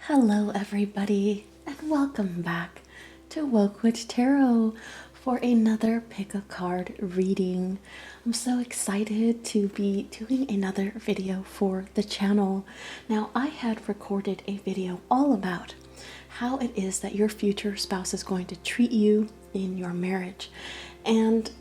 Hello everybody and welcome back to Woke Witch Tarot for another pick a card reading. I'm so excited to be doing another video for the channel. Now I had recorded a video all about how it is that your future spouse is going to treat you in your marriage, and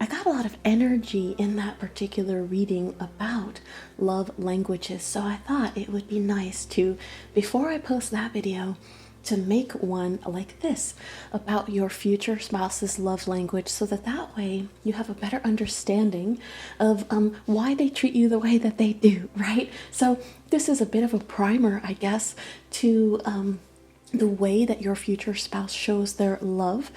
I got a lot of energy in that particular reading about love languages, so I thought it would be nice to, before I post that video, to make one like this about your future spouse's love language, so that way you have a better understanding of why they treat you the way that they do, right? So this is a bit of a primer, I guess, to the way that your future spouse shows their love,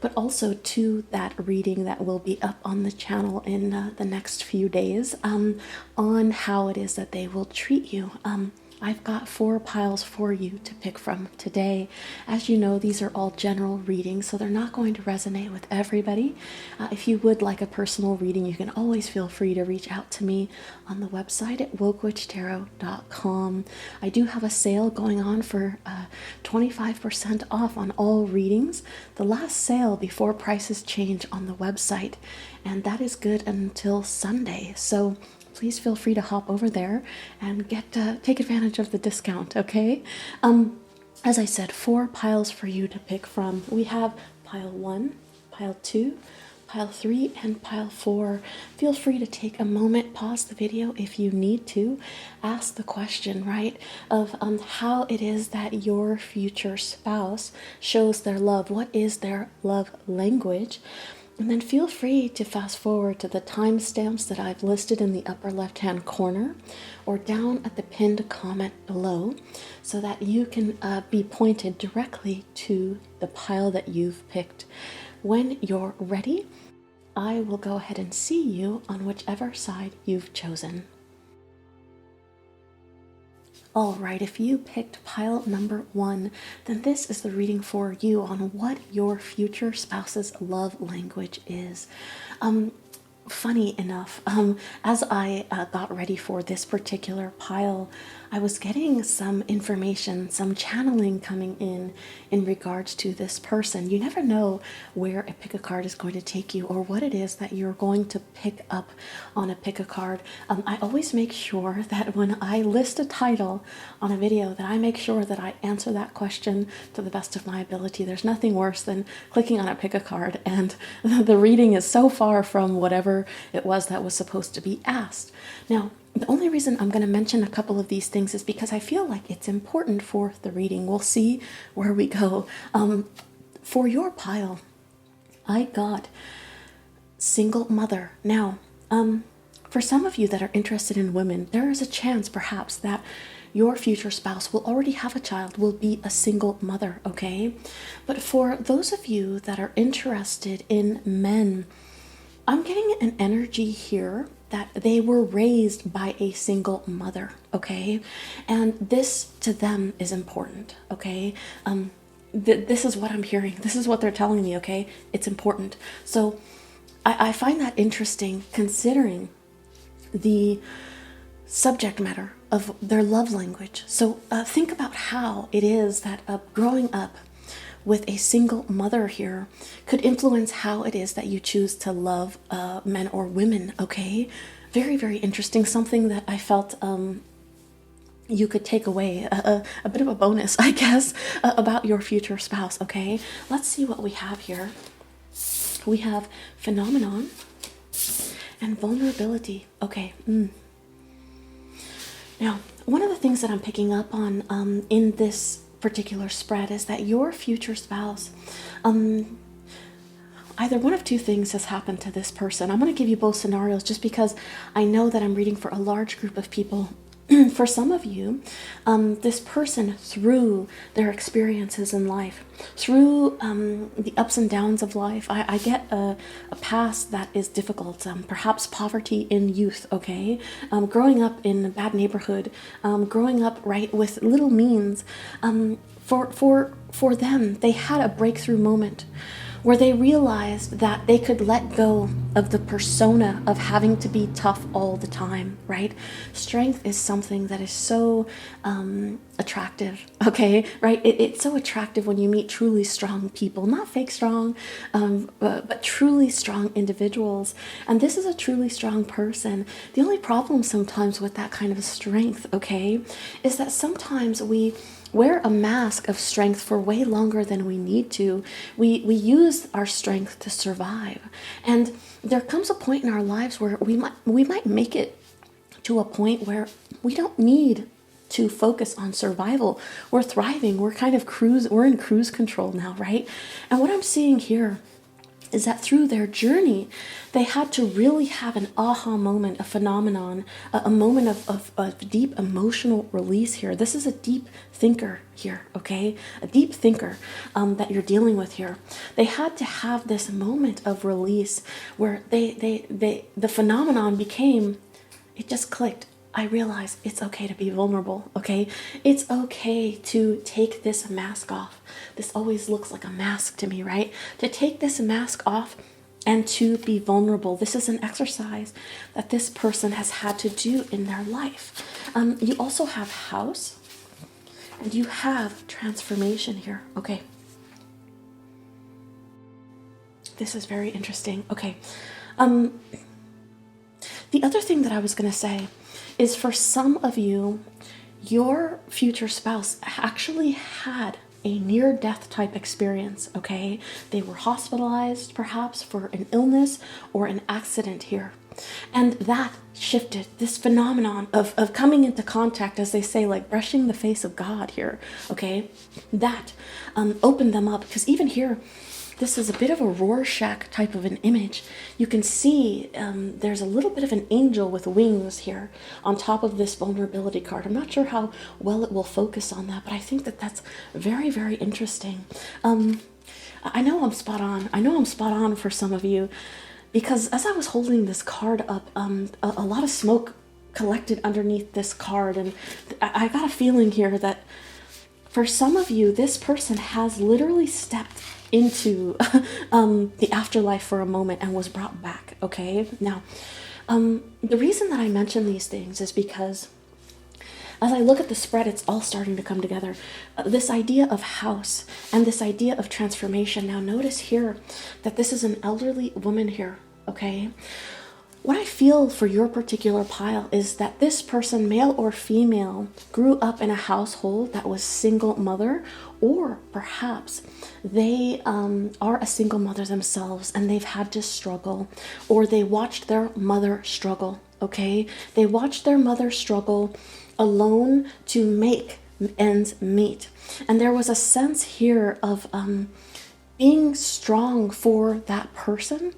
but also to that reading that will be up on the channel in the next few days on how it is that they will treat you. I've got 4 piles for you to pick from today. As you know, these are all general readings, so they're not going to resonate with everybody. If you would like a personal reading, you can always feel free to reach out to me on the website at wokewitchtarot.com. I do have a sale going on for 25% off on all readings. The last sale before prices change on the website, and that is good until Sunday. So please feel free to hop over there and take advantage of the discount, okay? As I said, 4 piles for you to pick from. We have pile 1, pile 2, pile 3, and pile 4. Feel free to take a moment, pause the video if you need to, ask the question, right, of how it is that your future spouse shows their love. What is their love language? And then feel free to fast forward to the timestamps that I've listed in the upper left-hand corner or down at the pinned comment below, so that you can be pointed directly to the pile that you've picked. When you're ready, I will go ahead and see you on whichever side you've chosen. All right, if you picked pile number 1, then this is the reading for you on what your future spouse's love language is. Funny enough, as I got ready for this particular pile, I was getting some information, some channeling coming in regards to this person. You never know where a pick a card is going to take you or what it is that you're going to pick up on a pick a card. I always make sure that when I list a title on a video, that I make sure that I answer that question to the best of my ability. There's nothing worse than clicking on a pick a card and the reading is so far from whatever it was that was supposed to be asked. Now, the only reason I'm going to mention a couple of these things is because I feel like it's important for the reading. We'll see where we go. For your pile, I got single mother. Now, for some of you that are interested in women, there is a chance perhaps that your future spouse will already have a child, will be a single mother, okay? But for those of you that are interested in men, I'm getting an energy here that they were raised by a single mother, okay? And this to them is important, okay? This is what I'm hearing. This is what they're telling me, okay? It's important. So I find that interesting considering the subject matter of their love language. So think about how it is that growing up with a single mother here could influence how it is that you choose to love men or women, okay? Very, very interesting. Something that I felt you could take away, a bit of a bonus, I guess, about your future spouse, okay? Let's see what we have here. We have phenomenon and vulnerability. Okay. Now, one of the things that I'm picking up on in this particular spread is that your future spouse, either one of 2 things has happened to this person. I'm going to give you both scenarios just because I know that I'm reading for a large group of people. For some of you, this person, through their experiences in life, through the ups and downs of life, I get a past that is difficult, perhaps poverty in youth, okay? Growing up in a bad neighborhood, growing up, right, with little means. For them, they had a breakthrough moment where they realized that they could let go of the persona of having to be tough all the time, right? Strength is something that is so attractive, okay, right? It's so attractive when you meet truly strong people, not fake strong, but truly strong individuals. And this is a truly strong person. The only problem sometimes with that kind of strength, okay, is that sometimes we wear a mask of strength for way longer than we need to. We use our strength to survive. And there comes a point in our lives where we might make it to a point where we don't need to focus on survival. We're thriving. We're kind of we're in cruise control now, right? And what I'm seeing here is that through their journey, they had to really have an aha moment, a phenomenon, a moment of deep emotional release here. This is a deep thinker here, okay? A deep thinker that you're dealing with here. They had to have this moment of release where the phenomenon became, it just clicked. I realize it's okay to be vulnerable, okay? It's okay to take this mask off. This always looks like a mask to me, right? To take this mask off and to be vulnerable. This is an exercise that this person has had to do in their life. You also have house and you have transformation here, okay? This is very interesting, okay. The other thing that I was gonna say is for some of you, your future spouse actually had a near-death type experience, okay? They were hospitalized perhaps for an illness or an accident here. And that shifted this phenomenon of coming into contact, as they say, like brushing the face of God here, okay? That opened them up, because even here, this is a bit of a Rorschach type of an image. You can see there's a little bit of an angel with wings here on top of this vulnerability card. I'm not sure how well it will focus on that, but I think that that's very, very interesting. I know I'm spot on. I know I'm spot on for some of you, because as I was holding this card up, a lot of smoke collected underneath this card, and I got a feeling here that for some of you, this person has literally stepped into the afterlife for a moment and was brought back, okay? Now, the reason that I mention these things is because as I look at the spread, it's all starting to come together. This idea of house and this idea of transformation. Now, notice here that this is an elderly woman here, okay? What I feel for your particular pile is that this person, male or female, grew up in a household that was single mother, or perhaps they are a single mother themselves and they've had to struggle, or they watched their mother struggle, okay? They watched their mother struggle alone to make ends meet. And there was a sense here of being strong for that person,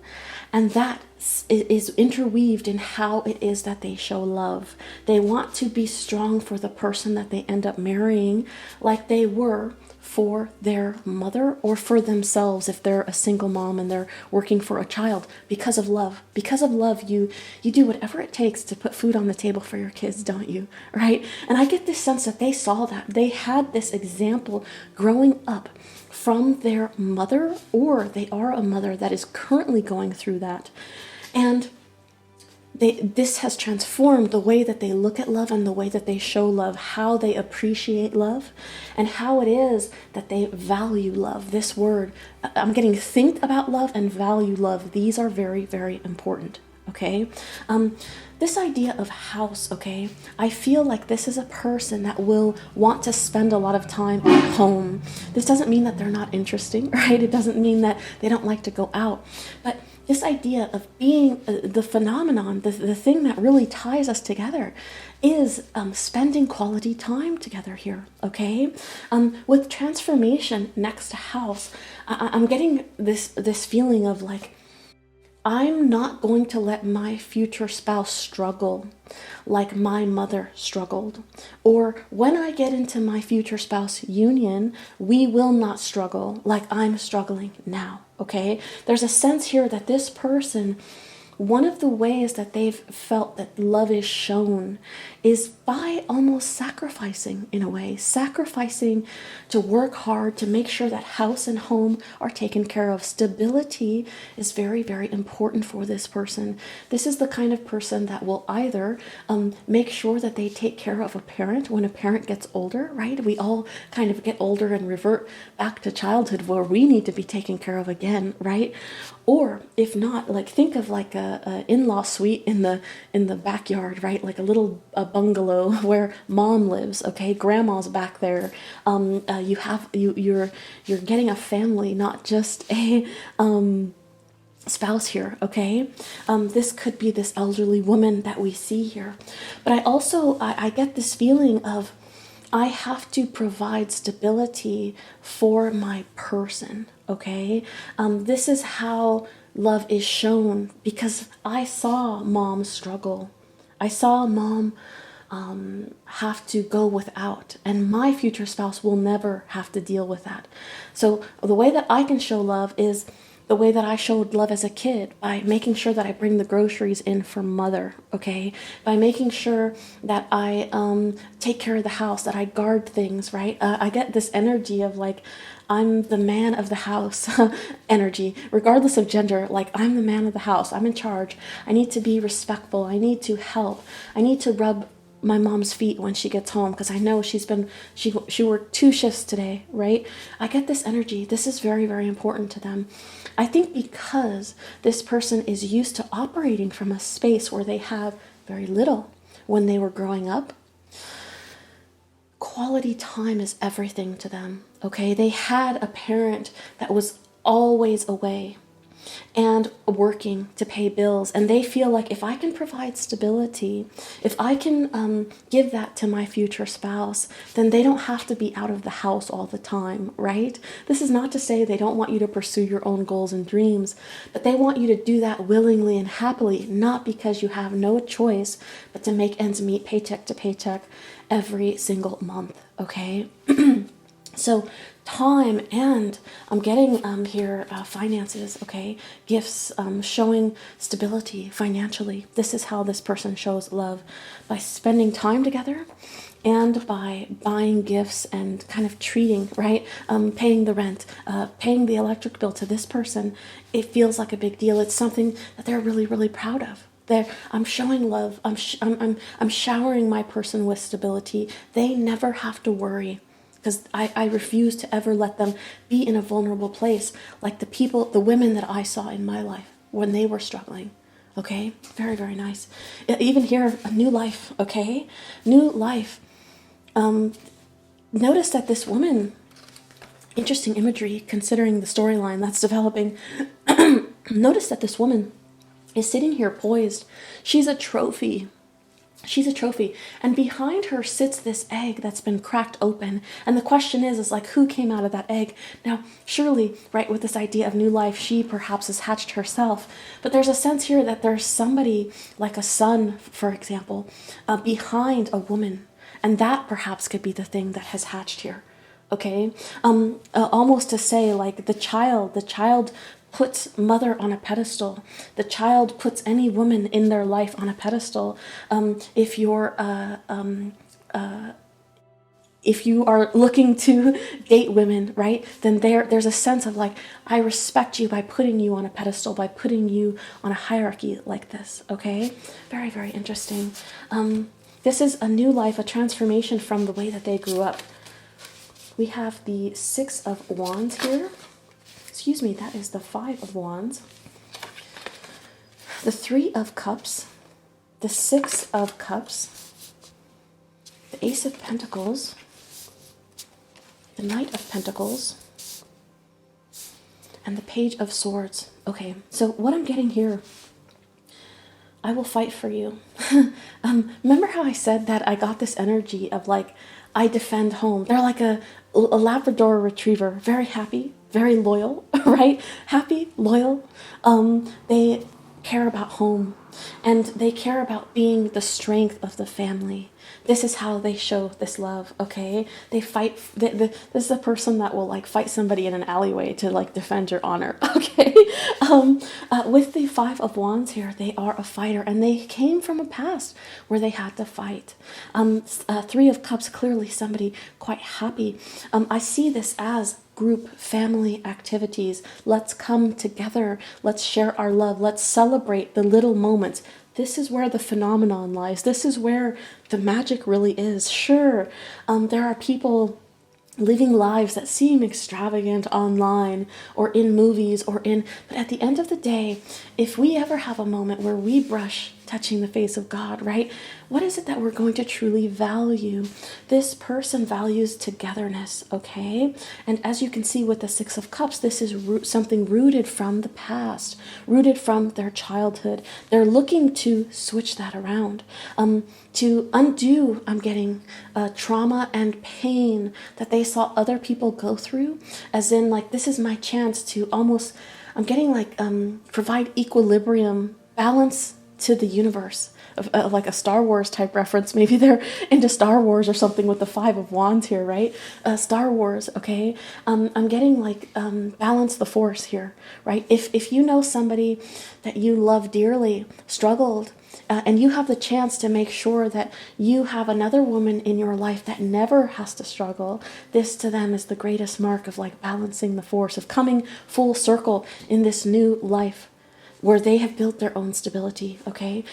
and that is interweaved in how it is that they show love. They want to be strong for the person that they end up marrying, like they were for their mother, or for themselves if they're a single mom and they're working for a child, because of love. Because of love, you do whatever it takes to put food on the table for your kids, don't you? Right? And I get this sense that they saw that. They had this example growing up from their mother, or they are a mother that is currently going through that. And this has transformed the way that they look at love and the way that they show love, how they appreciate love, and how it is that they value love. This word, I'm getting think about love and value love. These are very, very important, okay? This idea of house, okay? I feel like this is a person that will want to spend a lot of time at home. This doesn't mean that they're not interesting, right? It doesn't mean that they don't like to go out, but this idea of being the phenomenon, the thing that really ties us together is spending quality time together here, okay? With transformation next to house, I'm getting this feeling of like, I'm not going to let my future spouse struggle like my mother struggled. Or when I get into my future spouse union, we will not struggle like I'm struggling now, okay? There's a sense here that this person one of the ways that they've felt that love is shown is by almost sacrificing, in a way, sacrificing to work hard to make sure that house and home are taken care of. Stability is very, very important for this person. This is the kind of person that will either make sure that they take care of a parent when a parent gets older, right? We all kind of get older and revert back to childhood where we need to be taken care of again, right? Or if not, like think of like a in-law suite in the backyard, right? Like a bungalow where mom lives. Okay, grandma's back there. You're getting a family, not just a spouse here. Okay, this could be this elderly woman that we see here, but I get this feeling of I have to provide stability for my person, okay? This is how love is shown because I saw mom struggle. I saw mom have to go without, and my future spouse will never have to deal with that. So the way that I can show love is the way that I showed love as a kid, by making sure that I bring the groceries in for mother, okay? By making sure that I take care of the house, that I guard things, right? I get this energy of like, I'm the man of the house energy, regardless of gender. Like, I'm the man of the house. I'm in charge. I need to be respectful. I need to help. I need to rub my mom's feet when she gets home because I know she worked 2 shifts today, right? I get this energy. This is very, very important to them. I think because this person is used to operating from a space where they have very little when they were growing up, quality time is everything to them, okay? They had a parent that was always away and working to pay bills, and they feel like if I can provide stability, if I can give that to my future spouse, then they don't have to be out of the house all the time, right? This is not to say they don't want you to pursue your own goals and dreams, but they want you to do that willingly and happily, not because you have no choice but to make ends meet paycheck to paycheck every single month, okay? So time, and I'm getting here finances, okay, gifts, showing stability financially. This is how this person shows love, by spending time together and by buying gifts and kind of treating, right, paying the rent, paying the electric bill to this person. It feels like a big deal. It's something that they're really, really proud of. I'm showing love. I'm showering my person with stability. They never have to worry, because I refuse to ever let them be in a vulnerable place like the women that I saw in my life when they were struggling. Okay, very, very nice. Even here, a new life. Okay, new life. Notice that this woman, interesting imagery considering the storyline that's developing. Notice that this woman is sitting here poised. She's a trophy. She's a trophy, and behind her sits this egg that's been cracked open. And the question is like, who came out of that egg? Now, surely, right, with this idea of new life, she perhaps has hatched herself. But there's a sense here that there's somebody, like a son, for example, behind a woman. And that perhaps could be the thing that has hatched here. Okay? Almost to say, like, the child puts mother on a pedestal. The child puts any woman in their life on a pedestal. If you are looking to date women, right, then there's a sense of like, I respect you by putting you on a pedestal, by putting you on a hierarchy like this. Okay, very, very interesting. This is a new life, a transformation from the way that they grew up. We have the 6 of Wands here. Excuse me, that is the 5 of Wands. The 3 of Cups. The 6 of Cups. The Ace of Pentacles. The Knight of Pentacles. And the Page of Swords. Okay, so what I'm getting here, I will fight for you. Remember how I said that I got this energy of like, I defend home. They're like a Labrador retriever, very happy, very loyal, right? Happy, loyal. They care about home, and they care about being the strength of the family. This is how they show this love, okay? They fight. This is a person that will like fight somebody in an alleyway to like defend your honor, okay? With the Five of Wands here, they are a fighter, and they came from a past where they had to fight. Three of Cups, clearly somebody quite happy. I see this as group family activities. Let's come together. Let's share our love. Let's celebrate the little moments. This is where the phenomenon lies. This is where the magic really is. Sure, there are people living lives that seem extravagant online or in movies but at the end of the day, if we ever have a moment where we brush touching the face of God, right? What is it that we're going to truly value? This person values togetherness, okay? And as you can see with the Six of Cups, this is something rooted from the past, rooted from their childhood. They're looking to switch that around, to undo, I'm getting trauma and pain that they saw other people go through, as in like, this is my chance to almost, I'm getting like provide equilibrium, balance to the universe, of like a Star Wars type reference. Maybe they're into Star Wars or something with the Five of Wands here, right? Star Wars, okay? I'm getting like balance the force here, right? If you know somebody that you love dearly struggled, and you have the chance to make sure that you have another woman in your life that never has to struggle, this to them is the greatest mark of like balancing the force, of coming full circle in this new life where they have built their own stability, okay?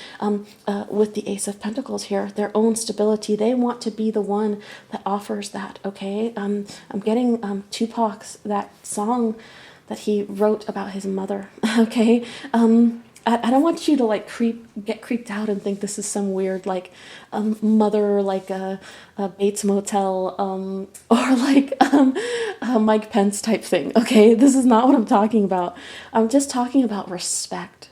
With the Ace of Pentacles here, their own stability, they want to be the one that offers that, okay? I'm getting Tupac's, that song that he wrote about his mother, okay? I don't want you to like get creeped out and think this is some weird like mother, like a Bates Motel or like a Mike Pence type thing. Okay, this is not what I'm talking about. I'm just talking about respect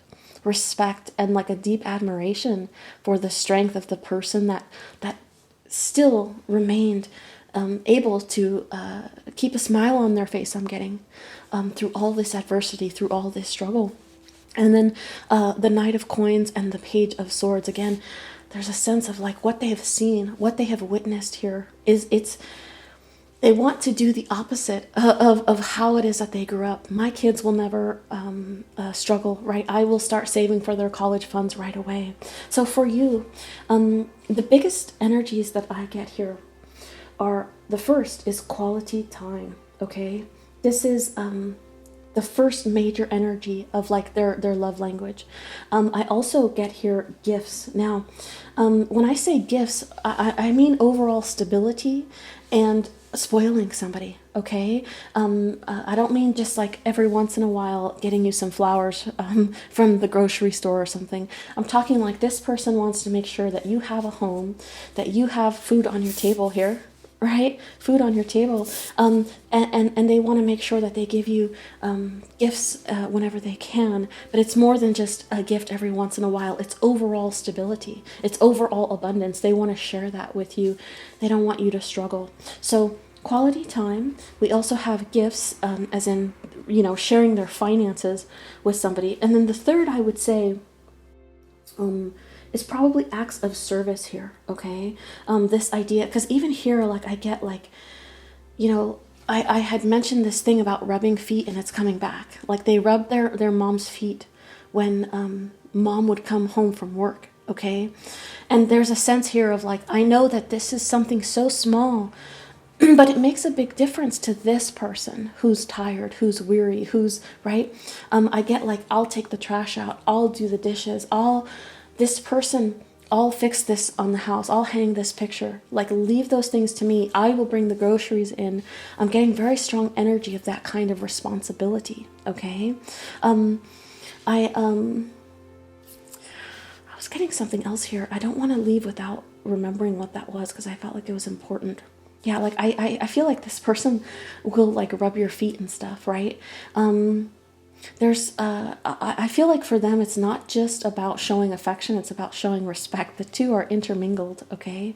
and like a deep admiration for the strength of the person that still remained able to keep a smile on their face. I'm getting through all this adversity, through all this struggle. And then the Knight of Coins and the Page of Swords, again, there's a sense of like what they have seen, what they have witnessed here they want to do the opposite of how it is that they grew up. My kids will never struggle, right? I will start saving for their college funds right away. So for you, the biggest energies that I get here are, the first is quality time, okay? This is the first major energy of like their love language. I also get here gifts. Now, when I say gifts, I mean overall stability and spoiling somebody, okay? I don't mean just like every once in a while getting you some flowers from the grocery store or something. I'm talking like this person wants to make sure that you have a home, that you have food on your table here, right? Food on your table. And they want to make sure that they give you gifts whenever they can. But it's more than just a gift every once in a while. It's overall stability. It's overall abundance. They want to share that with you. They don't want you to struggle. So quality time. We also have gifts, as in, sharing their finances with somebody. And then the third, I would say, is probably acts of service here, okay? This idea, because even here, like I get like, I had mentioned this thing about rubbing feet and it's coming back. Like they rub their mom's feet when mom would come home from work, okay? And there's a sense here of like, I know that this is something so small, but it makes a big difference to this person who's tired, who's weary, who's, right? I get like, I'll take the trash out, I'll do the dishes, this person, I'll fix this on the house, I'll hang this picture, like leave those things to me, I will bring the groceries in. I'm getting very strong energy of that kind of responsibility, okay? I was getting something else here. I don't want to leave without remembering what that was because I felt like it was important. Yeah, like I feel like this person will like rub your feet and stuff, right? I feel like for them, it's not just about showing affection, it's about showing respect. The two are intermingled, okay?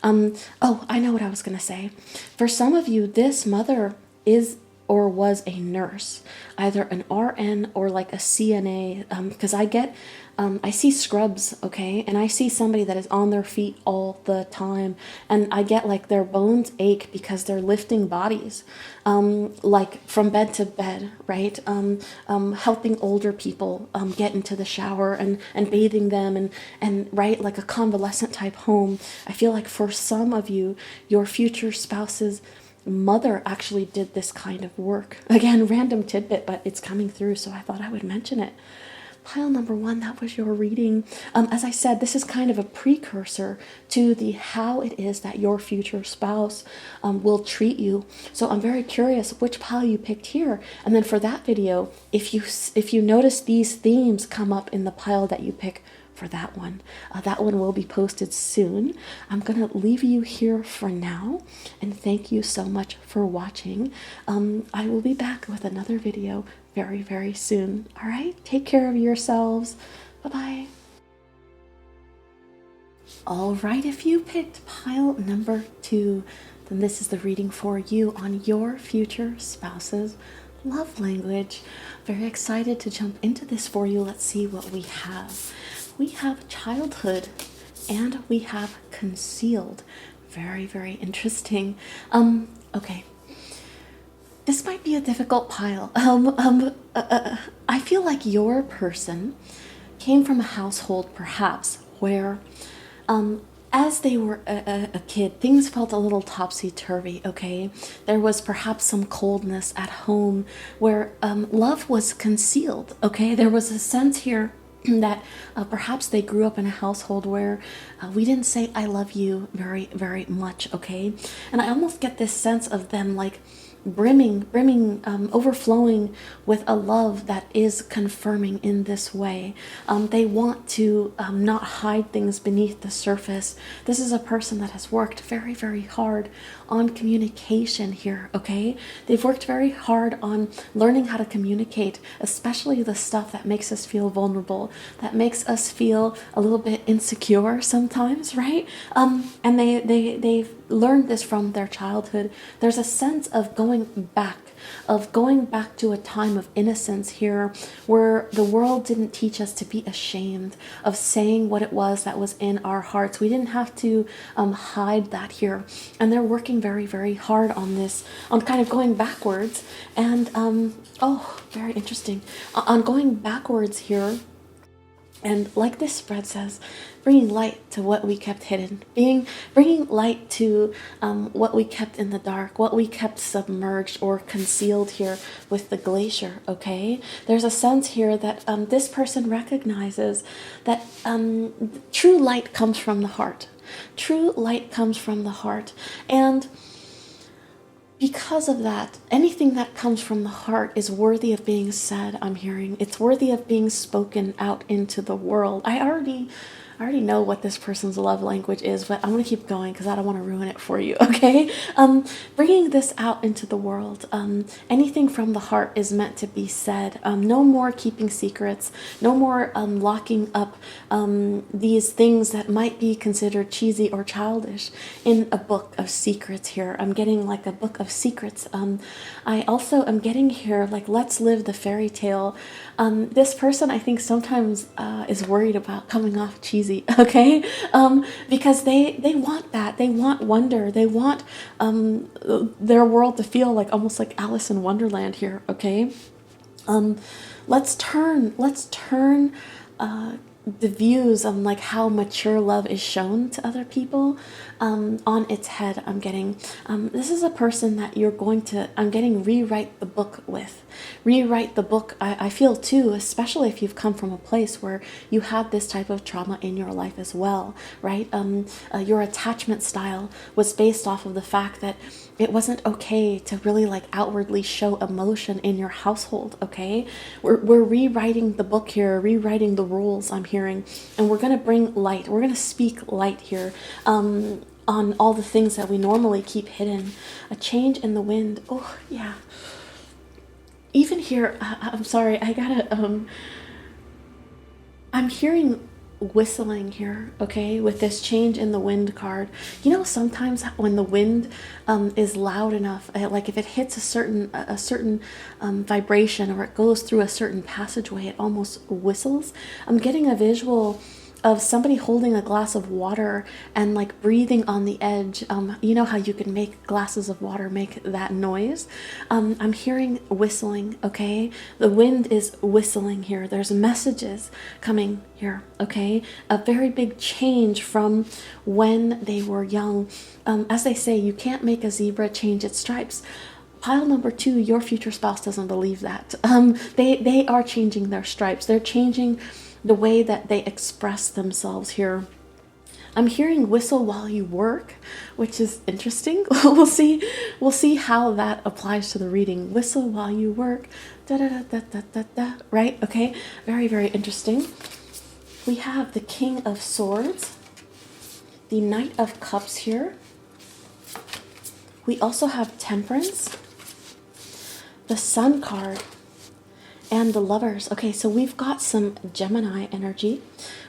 Oh, I know what I was going to say. For some of you, this mother is or was a nurse, either an RN or like a CNA, because I see scrubs, okay, and I see somebody that is on their feet all the time, and I get like their bones ache because they're lifting bodies, like from bed to bed, right? Helping older people get into the shower and bathing them, and right, like a convalescent type home. I feel like for some of you, your future spouse's mother actually did this kind of work. Again, random tidbit, but it's coming through, so I thought I would mention it. Pile number one, that was your reading. As I said, this is kind of a precursor to the how it is that your future spouse will treat you. So I'm very curious which pile you picked here. And then for that video, if you notice these themes come up in the pile that you pick for that one will be posted soon. I'm gonna leave you here for now, and thank you so much for watching. I will be back with another video very, very soon. All right, take care of yourselves. Bye-bye. All right, if you picked pile number 2, then this is the reading for you on your future spouse's love language. Very excited to jump into this for you. Let's see what we have. We have childhood and we have concealed. Very, very interesting. Okay. This might be a difficult pile. I feel like your person came from a household perhaps where as they were a kid, things felt a little topsy-turvy, okay? There was perhaps some coldness at home where love was concealed, okay? There was a sense here that perhaps they grew up in a household where we didn't say I love you very, very much, okay? And I almost get this sense of them like brimming, overflowing with a love that is confirming in this way. They want to not hide things beneath the surface. This is a person that has worked very, very hard on communication here, okay? They've worked very hard on learning how to communicate, especially the stuff that makes us feel vulnerable, that makes us feel a little bit insecure sometimes, right? And they've learned this from their childhood. There's a sense of going back to a time of innocence here where the world didn't teach us to be ashamed of saying what it was that was in our hearts. We didn't have to hide that here. And they're working very, very hard on this, on kind of going backwards. And, oh, very interesting. On going backwards here. And like this spread says, bringing light to what we kept hidden, bringing light to what we kept in the dark, what we kept submerged or concealed here with the glacier, okay? There's a sense here that this person recognizes that true light comes from the heart. True light comes from the heart. And because of that, anything that comes from the heart is worthy of being said, I'm hearing. It's worthy of being spoken out into the world. I already know what this person's love language is, but I'm going to keep going because I don't want to ruin it for you, okay? Bringing this out into the world, anything from the heart is meant to be said. No more keeping secrets, no more locking up these things that might be considered cheesy or childish in a book of secrets here. I'm getting like a book of secrets. I also am getting here like, let's live the fairy tale. This person, I think, sometimes is worried about coming off cheesy, okay? Because they want that. They want wonder. They want their world to feel like almost like Alice in Wonderland here, okay? Let's turn the views on like how mature love is shown to other people on its head. I'm getting this is a person that I'm getting rewrite the book with. Rewrite the book, I feel too, especially if you've come from a place where you had this type of trauma in your life as well, right? Your attachment style was based off of the fact that it wasn't okay to really like outwardly show emotion in your household, okay? We're rewriting the book here, rewriting the rules, I'm hearing, and we're gonna bring light. We're gonna speak light here on all the things that we normally keep hidden. A change in the wind. Oh, yeah. Even here, I'm sorry, I gotta, I'm hearing whistling here, okay, with this change in the wind card. You know, sometimes when the wind is loud enough, like if it hits a certain vibration, or it goes through a certain passageway, it almost whistles. I'm getting a visual of somebody holding a glass of water and like breathing on the edge. You know how you can make glasses of water make that noise? I'm hearing whistling, okay? The wind is whistling here. There's messages coming here, okay? A very big change from when they were young. As they say, you can't make a zebra change its stripes. Pile number 2, your future spouse doesn't believe that. They are changing their stripes. They're changing the way that they express themselves here. I'm hearing whistle while you work, which is interesting. We'll see how that applies to the reading. Whistle while you work, da da da da da da da. Right? Okay. Very, very interesting. We have the King of Swords, the Knight of Cups here. We also have Temperance, the Sun card, and the Lovers. Okay, so we've got some Gemini energy.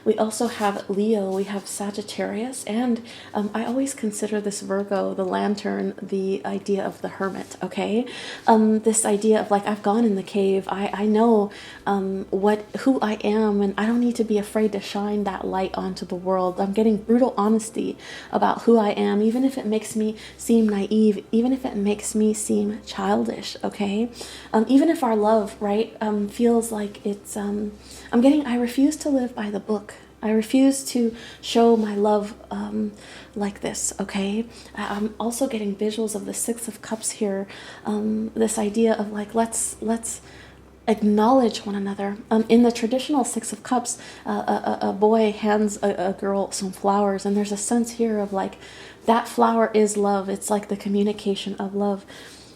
We also have Leo, we have Sagittarius, and I always consider this Virgo, the Lantern, the idea of the Hermit, okay? This idea of like, I've gone in the cave, I know who I am, and I don't need to be afraid to shine that light onto the world. I'm getting brutal honesty about who I am, even if it makes me seem naive, even if it makes me seem childish, okay? Even if our love, right, feels like it's, I refuse to live by the book. I refuse to show my love like this, okay? I'm also getting visuals of the Six of Cups here. This idea of like, let's acknowledge one another. In the traditional Six of Cups, a boy hands a girl some flowers, and there's a sense here of like, that flower is love. It's like the communication of love.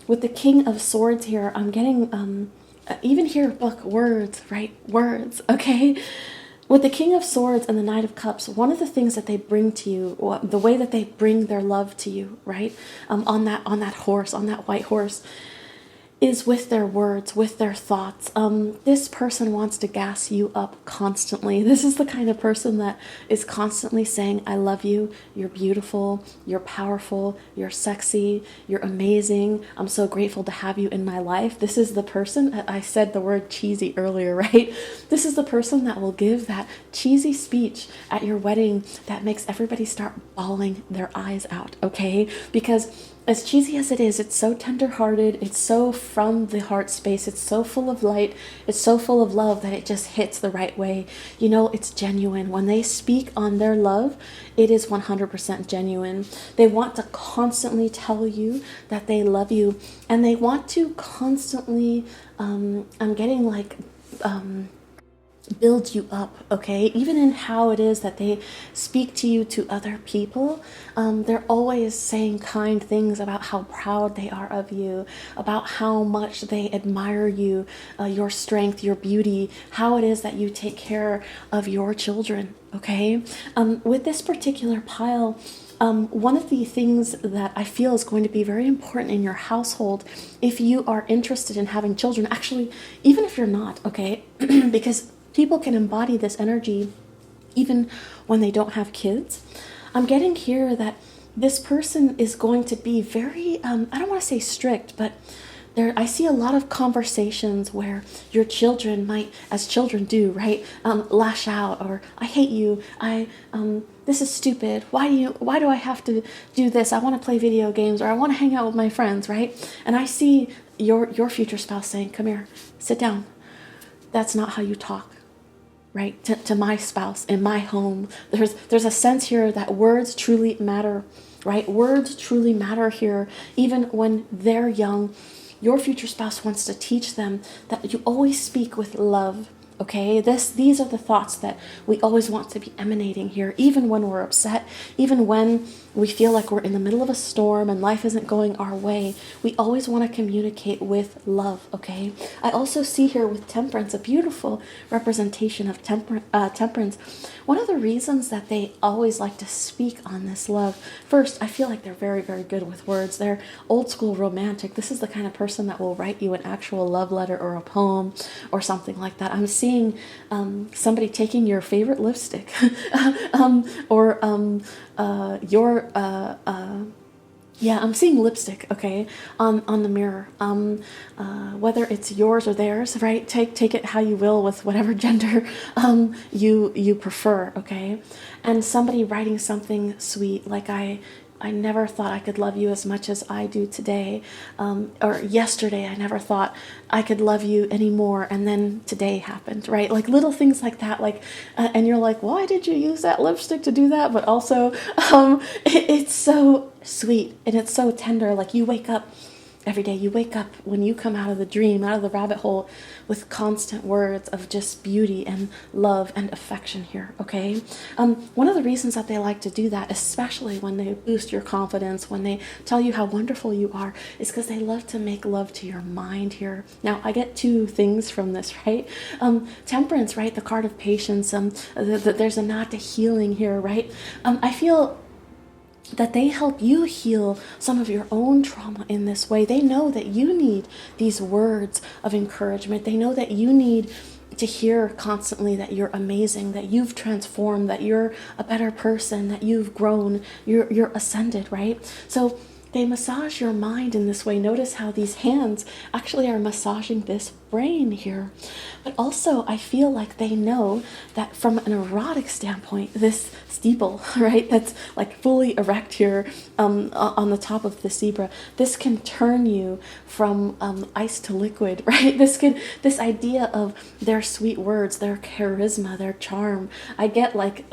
With the King of Swords here, I'm getting, even here, book, words, right? Words, okay? With the King of Swords and the Knight of Cups, one of the things that they bring to you, the way that they bring their love to you, right? On that horse, on that white horse, is with their words, with their thoughts. This person wants to gas you up constantly. This is the kind of person that is constantly saying, I love you, you're beautiful, you're powerful, you're sexy, you're amazing, I'm so grateful to have you in my life. This is the person, I said the word cheesy earlier, right? This is the person that will give that cheesy speech at your wedding that makes everybody start bawling their eyes out, okay? Because as cheesy as it is, it's so tender-hearted, it's so from the heart space, it's so full of light, it's so full of love that it just hits the right way. You know, it's genuine. When they speak on their love, it is 100% genuine. They want to constantly tell you that they love you, and they want to constantly, I'm getting like, build you up, okay? Even in how it is that they speak to you to other people, they're always saying kind things about how proud they are of you, about how much they admire you, your strength, your beauty, how it is that you take care of your children, okay? With this particular pile, one of the things that I feel is going to be very important in your household, if you are interested in having children, actually, even if you're not, okay? Because people can embody this energy even when they don't have kids. I'm getting here that this person is going to be very, I don't want to say strict, but I see a lot of conversations where your children might, as children do, right, lash out, or I hate you, this is stupid, why do I have to do this, I want to play video games, or I want to hang out with my friends, right? And I see your future spouse saying, come here, sit down, that's not how you talk. Right, to my spouse in my home. There's a sense here that words truly matter, right? Words truly matter here, even when they're young. Your future spouse wants to teach them that you always speak with love. Okay, these are the thoughts that we always want to be emanating here, even when we're upset, even when we feel like we're in the middle of a storm and life isn't going our way. We always want to communicate with love, okay? I also see here with Temperance, a beautiful representation of temperance. One of the reasons that they always like to speak on this love, first, I feel like they're very, very good with words. They're old school romantic. This is the kind of person that will write you an actual love letter or a poem or something like that. I'm seeing seeing somebody taking your favorite lipstick, or your yeah, I'm seeing lipstick, okay, on the mirror. Whether it's yours or theirs, right? Take it how you will with whatever gender you prefer, okay? And somebody writing something sweet, like I never thought I could love you as much as I do today. Or yesterday, I never thought I could love you anymore. And then today happened, right? Like little things like that. Like, and you're like, why did you use that lipstick to do that? But also, it's so sweet and it's so tender. Like you wake up every day, you wake up when you come out of the dream, out of the rabbit hole, with constant words of just beauty and love and affection here, okay? One of the reasons that they like to do that, especially when they boost your confidence, when they tell you how wonderful you are, is because they love to make love to your mind here. Now, I get two things from this, right? Temperance, right? The card of patience. There's a nod to healing here, right? I feel that they help you heal some of your own trauma in this way. They know that you need these words of encouragement. They know that you need to hear constantly that you're amazing, that you've transformed, that you're a better person, that you've grown, you're ascended, right? So they massage your mind in this way. Notice how these hands actually are massaging this brain here. But also, I feel like they know that from an erotic standpoint, this steeple, right, that's like fully erect here on the top of the zebra, this can turn you from ice to liquid, right? This idea of their sweet words, their charisma, their charm. I get like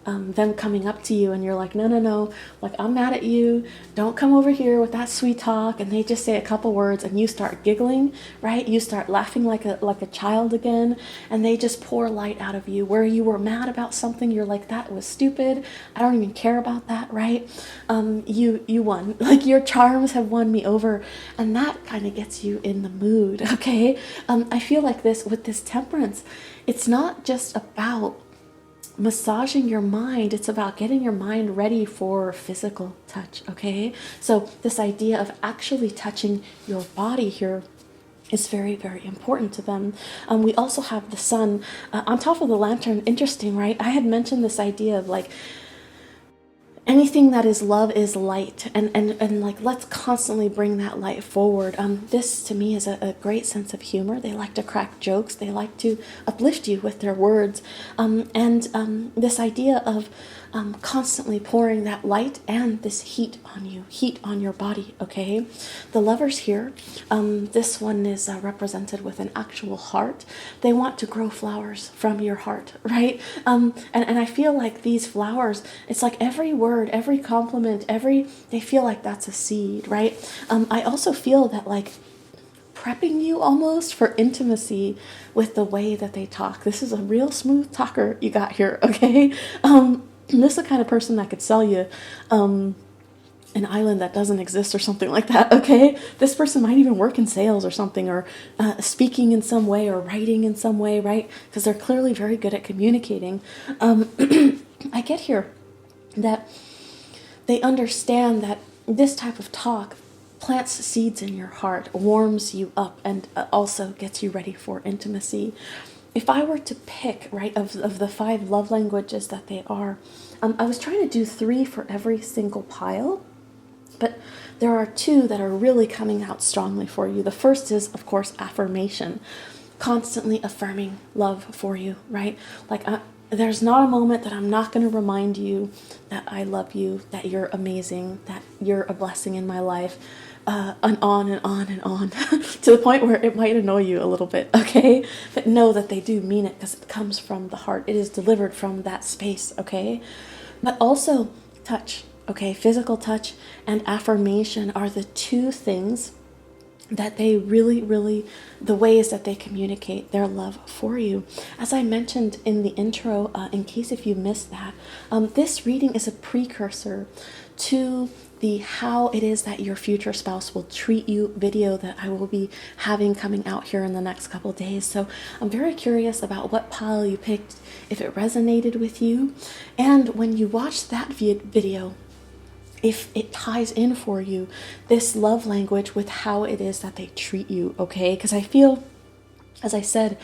them coming up to you and you're like, no, like I'm mad at you, don't come over here with that sweet talk, and they just say a couple words and you start giggling, right? You start laughing like a child again, and they just pour light out of you. Where you were mad about something, you're like, that was stupid, I don't even care about that, right? You won, like your charms have won me over, and that kind of gets you in the mood, okay? I feel like this with this temperance, it's not just about massaging your mind, it's about getting your mind ready for physical touch, okay? So this idea of actually touching your body here is very, very important to them. We also have the sun on top of the lantern. Interesting, right? I had mentioned this idea of like anything that is love is light, and like let's constantly bring that light forward. This to me is a great sense of humor. They like to crack jokes, they like to uplift you with their words, and this idea of constantly pouring that light and this heat on you, heat on your body, okay? The lovers here, this one is represented with an actual heart. They want to grow flowers from your heart, right? And I feel like these flowers, it's like every word, every compliment, they feel like that's a seed, right? I also feel that like prepping you almost for intimacy with the way that they talk. This is a real smooth talker you got here, okay? This is the kind of person that could sell you an island that doesn't exist or something like that, okay? This person might even work in sales or something, or speaking in some way, or writing in some way, right? Because they're clearly very good at communicating. I get here that they understand that this type of talk plants seeds in your heart, warms you up, and also gets you ready for intimacy. If I were to pick, right, of the 5 love languages that they are, I was trying to do 3 for every single pile, but there are 2 that are really coming out strongly for you. The first is, of course, affirmation, constantly affirming love for you, right? Like, there's not a moment that I'm not going to remind you that I love you, that you're amazing, that you're a blessing in my life, and on and on and on, to the point where it might annoy you a little bit, okay? But know that they do mean it because it comes from the heart. It is delivered from that space, okay? But also touch, okay? Physical touch and affirmation are the 2 things that they really, the ways that they communicate their love for you. As I mentioned in the intro, in case if you missed that, this reading is a precursor to the how it is that your future spouse will treat you video that I will be having coming out here in the next couple days. So I'm very curious about what pile you picked, if it resonated with you, and when you watch that video, if it ties in for you, this love language with how it is that they treat you, okay? Because I feel, as I said,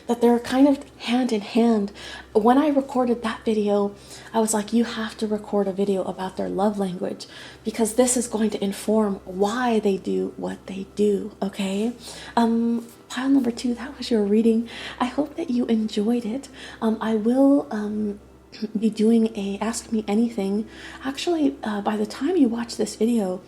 that they're kind of hand in hand. When I recorded that video, I was like, you have to record a video about their love language, because this is going to inform why they do what they do, okay? Pile number 2, that was your reading. I hope that you enjoyed it. I will be doing a Ask Me Anything. Actually, by the time you watch this video,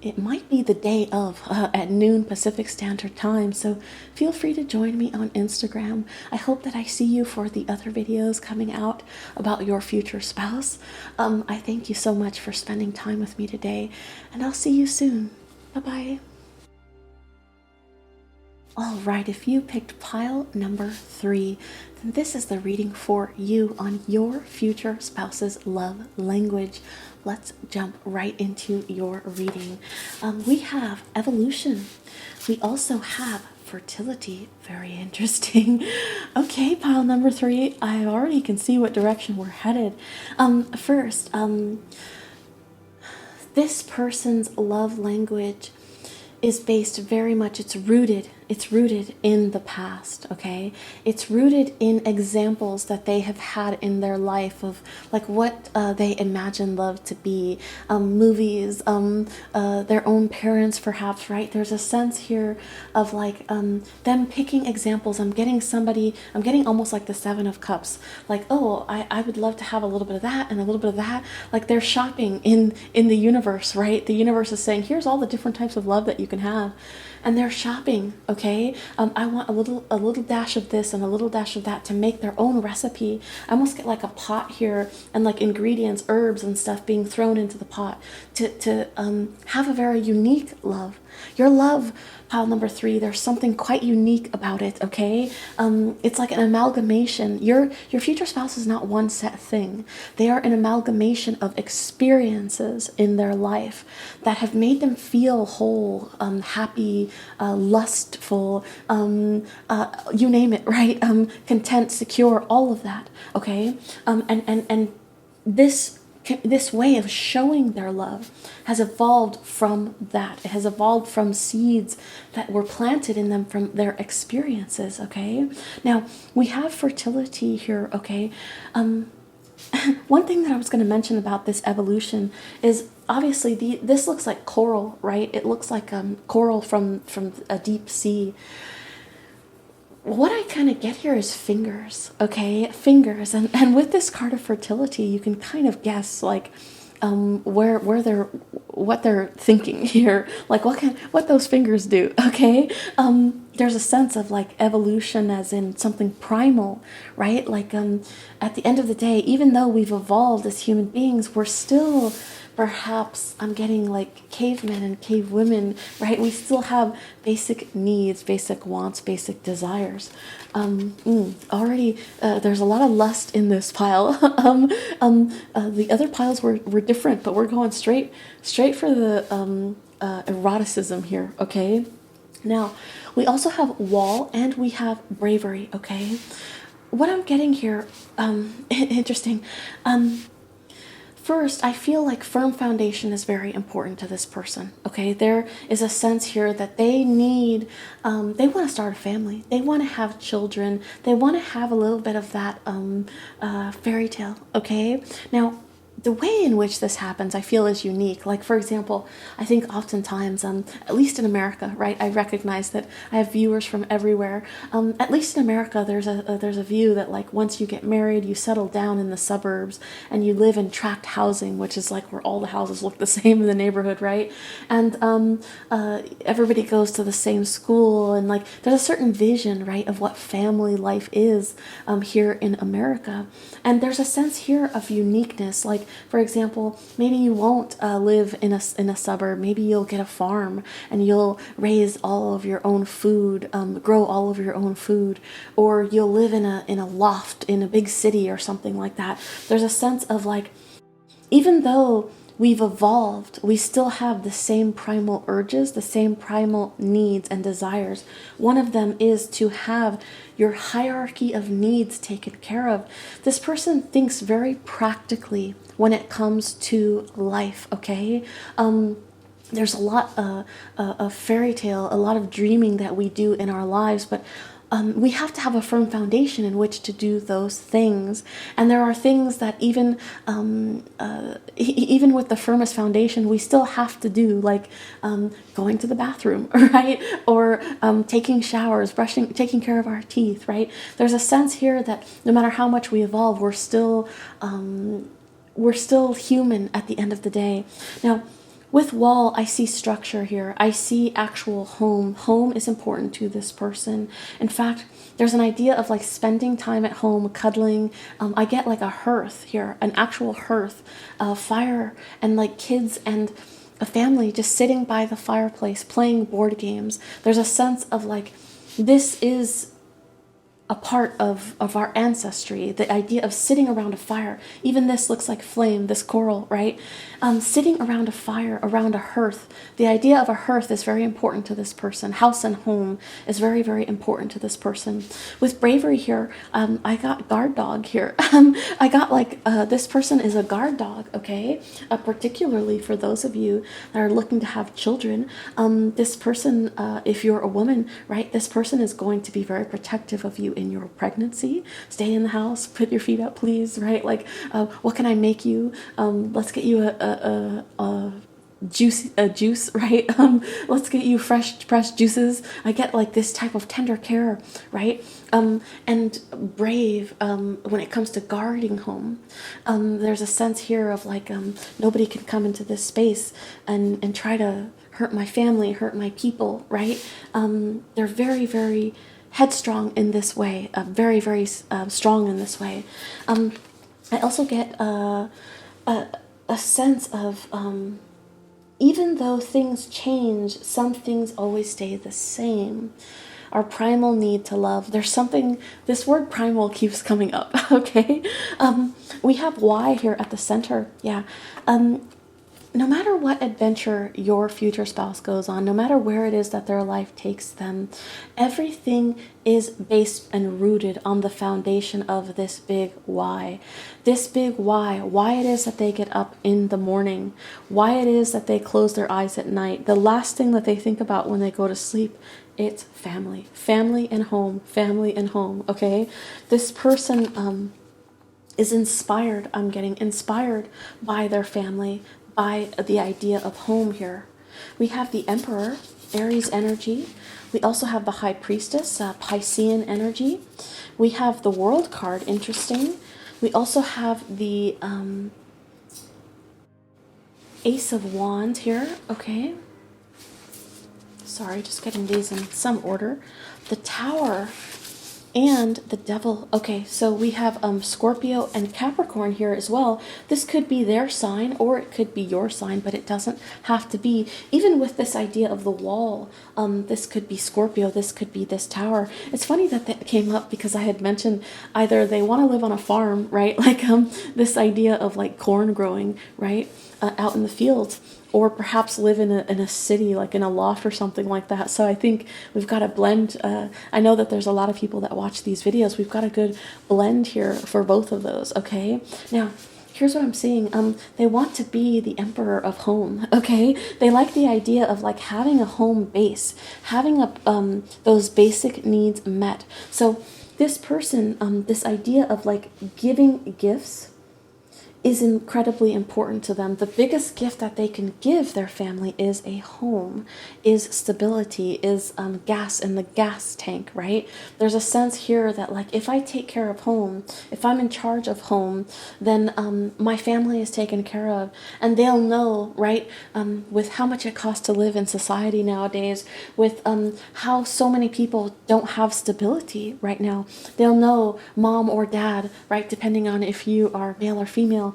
it might be the day of at noon Pacific Standard Time, so feel free to join me on Instagram. I hope that I see you for the other videos coming out about your future spouse. I thank you so much for spending time with me today, and I'll see you soon. Bye-bye. All right, if you picked pile number 3, then this is the reading for you on your future spouse's love language. Let's jump right into your reading. We have evolution. We also have fertility. Very interesting. Okay, pile number 3. I already can see what direction we're headed. First, this person's love language is based very much, it's rooted in the past, okay? It's rooted in examples that they have had in their life of like what they imagine love to be, movies, their own parents perhaps, right? There's a sense here of like them picking examples. I'm getting almost like the 7 of Cups, like, oh, I would love to have a little bit of that and a little bit of that. Like they're shopping in the universe, right? The universe is saying, here's all the different types of love that you can have. And they're shopping, okay? I want a little dash of this and a little dash of that to make their own recipe. I almost get like a pot here and like ingredients, herbs and stuff being thrown into the pot to have a very unique love. Your love, pile number 3, there's something quite unique about it, okay? It's like an amalgamation. Your future spouse is not one set thing. They are an amalgamation of experiences in their life that have made them feel whole, happy, lustful, you name it, right? Content, secure, all of that, okay? And this way of showing their love has evolved from that. It has evolved from seeds that were planted in them from their experiences, okay? Now, we have fertility here, okay? One thing that I was going to mention about this evolution is obviously this looks like coral, right? It looks like coral from a deep sea. What I kind of get here is fingers, okay? Fingers. And with this card of fertility, you can kind of guess like what they're thinking here, like what those fingers do, okay? There's a sense of like evolution as in something primal, right? Like at the end of the day, even though we've evolved as human beings, we're still perhaps, I'm getting like cavemen and cave women, right? We still have basic needs, basic wants, basic desires. Already, there's a lot of lust in this pile. The other piles were different, but we're going straight for the eroticism here, okay? Now, we also have wall and we have bravery, okay? What I'm getting here, interesting. First, I feel like firm foundation is very important to this person, okay? There is a sense here that they need, they want to start a family. They want to have children. They want to have a little bit of that fairy tale, okay? Now, the way in which this happens, I feel, is unique. Like, for example, I think oftentimes, at least in America, right, I recognize that I have viewers from everywhere. At least in America, there's a view that, like, once you get married, you settle down in the suburbs and you live in tract housing, which is like where all the houses look the same in the neighborhood, right? And everybody goes to the same school, and like there's a certain vision, right, of what family life is here in America. And there's a sense here of uniqueness. Like, for example, maybe you won't live in a suburb. Maybe you'll get a farm and you'll raise all of your own food, grow all of your own food, or you'll live in a loft in a big city or something like that. There's a sense of like, even though we've evolved, we still have the same primal urges, the same primal needs and desires. One of them is to have your hierarchy of needs taken care of. This person thinks very practically when it comes to life, okay? There's a lot of fairy tale, a lot of dreaming that we do in our lives, but we have to have a firm foundation in which to do those things. And there are things that even even with the firmest foundation, we still have to do, like going to the bathroom, right? Or taking showers, brushing, taking care of our teeth, right? There's a sense here that no matter how much we evolve, we're still human at the end of the day. Now, with wall, I see structure here. I see actual home. Home is important to this person. In fact, there's an idea of like spending time at home, cuddling. I get like a hearth here, an actual hearth, fire, and like kids and a family just sitting by the fireplace playing board games. There's a sense of like, this is a part of our ancestry, the idea of sitting around a fire. Even this looks like flame, this coral, right? Sitting around a fire, around a hearth. The idea of a hearth is very important to this person. House and home is very, very important to this person. With bravery here, I got guard dog here. I got like, this person is a guard dog, okay? Particularly for those of you that are looking to have children. This person, if you're a woman, right, this person is going to be very protective of you in your pregnancy. Stay in the house, put your feet up, please, right? Like, what can I make you? Let's get you a juice, right? Let's get you fresh pressed juices. I get like this type of tender care, right? And brave when it comes to guarding home. There's a sense here of like, nobody can come into this space and try to hurt my family, hurt my people, right? They're very, very headstrong in this way, very, very strong in this way. I also get a sense of, even though things change, some things always stay the same. Our primal need to love. There's something, this word primal keeps coming up, okay? We have why here at the center, yeah. No matter what adventure your future spouse goes on, no matter where it is that their life takes them, everything is based and rooted on the foundation of this big why. This big why it is that they get up in the morning, why it is that they close their eyes at night. The last thing that they think about when they go to sleep, it's family. Family and home, okay? This person is inspired, I'm getting inspired by their family, by the idea of home here. We have the Emperor, Aries energy. We also have the High Priestess, Piscean energy. We have the World card, interesting. We also have the Ace of Wands here, okay. Sorry, just getting these in some order. The Tower and the Devil. Okay, so we have Scorpio and Capricorn here as well. This could be their sign or it could be your sign, but it doesn't have to be. Even with this idea of the wall, this could be Scorpio, this could be this Tower. It's funny that that came up because I had mentioned either they want to live on a farm, right? Like this idea of like corn growing, right? Out in the fields, or perhaps live in a city, like in a loft or something like that. So I think we've got a blend. I know that there's a lot of people that watch these videos. We've got a good blend here for both of those, okay? Now, here's what I'm seeing. They want to be the emperor of home, okay? They like the idea of like having a home base, having those basic needs met. So this person, this idea of like giving gifts is incredibly important to them. The biggest gift that they can give their family is a home, is stability, is gas in the gas tank, right? There's a sense here that like if I take care of home, if I'm in charge of home, then my family is taken care of, and they'll know, right, with how much it costs to live in society nowadays, with how so many people don't have stability right now. They'll know mom or dad, right, depending on if you are male or female,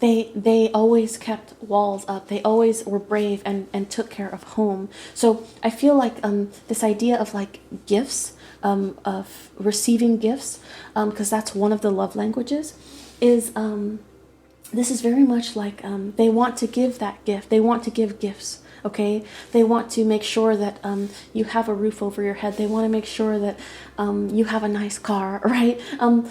they always kept walls up. They always were brave and took care of home. So I feel like this idea of like gifts, of receiving gifts, because that's one of the love languages, is this is very much like they want to give that gift. They want to give gifts okay? They want to make sure that you have a roof over your head. They want to make sure that you have a nice car, right?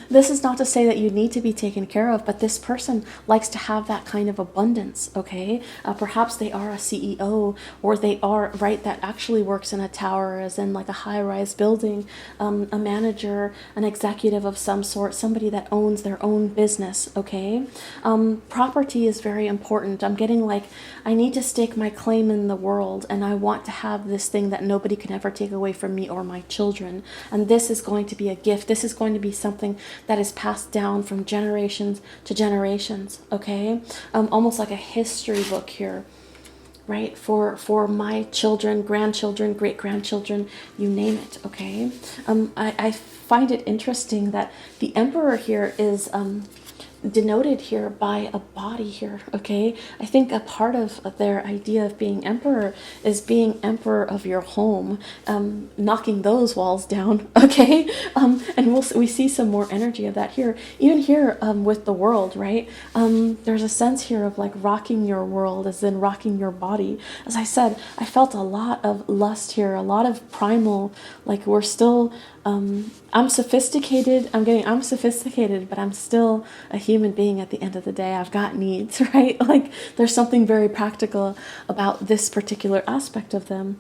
This is not to say that you need to be taken care of, but this person likes to have that kind of abundance, okay? Perhaps they are a CEO, or they are, right, that actually works in a tower, as in like a high-rise building, a manager, an executive of some sort, somebody that owns their own business, okay? Property is very important. I'm getting like, I need to stake my claim in the world, and I want to have this thing that nobody can ever take away from me or my children. And this is going to be a gift. This is going to be something that is passed down from generations to generations, okay? Almost like a history book here, right? For my children, grandchildren, great-grandchildren, you name it, okay? I find it interesting that the emperor here is denoted here by a body here, okay? I think a part of their idea of being emperor is being emperor of your home, knocking those walls down, okay? And we see some more energy of that here. Even here with the world, right? There's a sense here of like rocking your world, as in rocking your body. As I said, I felt a lot of lust here, a lot of primal, like we're still... I'm sophisticated, I'm sophisticated, but I'm still a human being at the end of the day. I've got needs, right? Like there's something very practical about this particular aspect of them.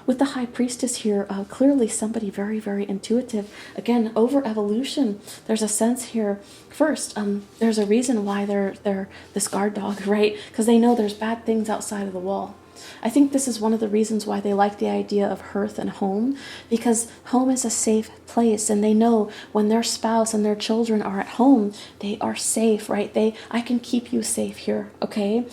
With the High Priestess here, clearly somebody very, very intuitive. Again, over evolution, there's a sense here. First, there's a reason why they're this guard dog, right? Because they know there's bad things outside of the wall. I think this is one of the reasons why they like the idea of hearth and home, because home is a safe place, and they know when their spouse and their children are at home, they are safe, right? I can keep you safe here, okay?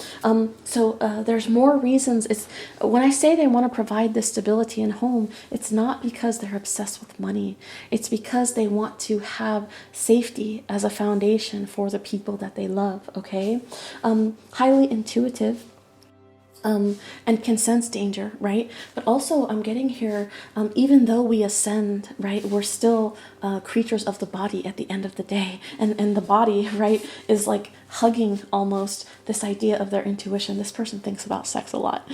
So there's more reasons. It's when I say they want to provide this stability in home, it's not because they're obsessed with money. It's because they want to have safety as a foundation for the people that they love, okay? Highly intuitive. And can sense danger, right? But also I'm getting here, even though we ascend, right, we're still creatures of the body at the end of the day. And the body, right, is like hugging almost this idea of their intuition. This person thinks about sex a lot.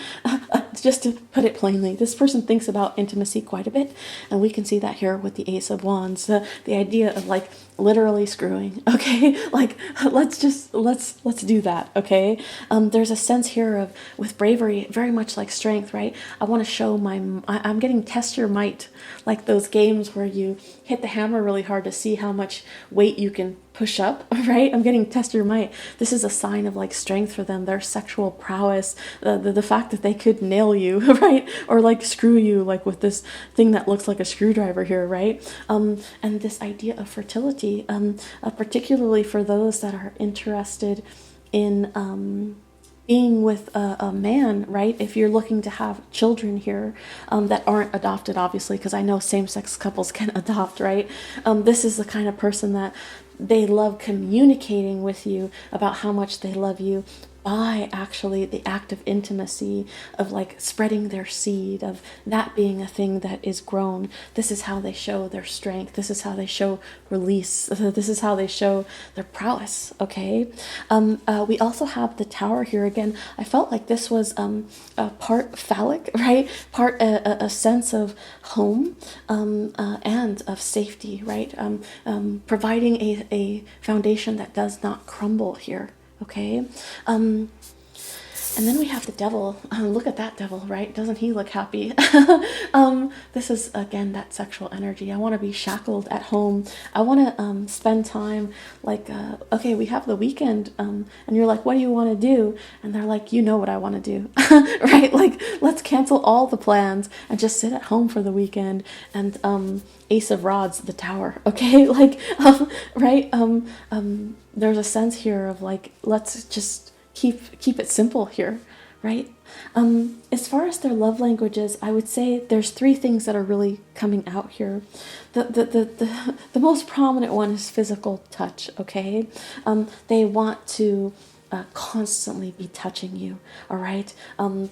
Just to put it plainly, this person thinks about intimacy quite a bit. And we can see that here with the Ace of Wands, the idea of like literally screwing, okay? Like, let's do that, okay? There's a sense here of, with bravery, very much like strength, right? I want to show I'm getting test your might, like those games where you hit the hammer really hard to see how much weight you can push up, right? I'm getting test your might. This is a sign of like strength for them, their sexual prowess, the fact that they could nail you, right? Or like screw you, like with this thing that looks like a screwdriver here, right? And this idea of fertility, particularly for those that are interested in being with a man, right? If you're looking to have children here that aren't adopted, obviously, because I know same-sex couples can adopt, right? This is the kind of person that they love communicating with you about how much they love you by actually the act of intimacy, of like spreading their seed, of that being a thing that is grown. This is how they show their strength. This is how they show release. This is how they show their prowess, okay? We also have the Tower here again. I felt like this was a part phallic, right? Part a sense of home and of safety, right? Providing a foundation that does not crumble here. Okay, and then we have the Devil. Look at that Devil, right? Doesn't he look happy? This is, again, that sexual energy. I want to be shackled at home. I want to spend time, like, okay, we have the weekend, and you're like, what do you want to do? And they're like, you know what I want to do, right? Like, let's cancel all the plans and just sit at home for the weekend. And Ace of Rods, the Tower, okay? Like, right? There's a sense here of like, let's just keep it simple here, right? As far as their love languages, I would say there's three things that are really coming out here. The most prominent one is physical touch, okay? They want to constantly be touching you, all right?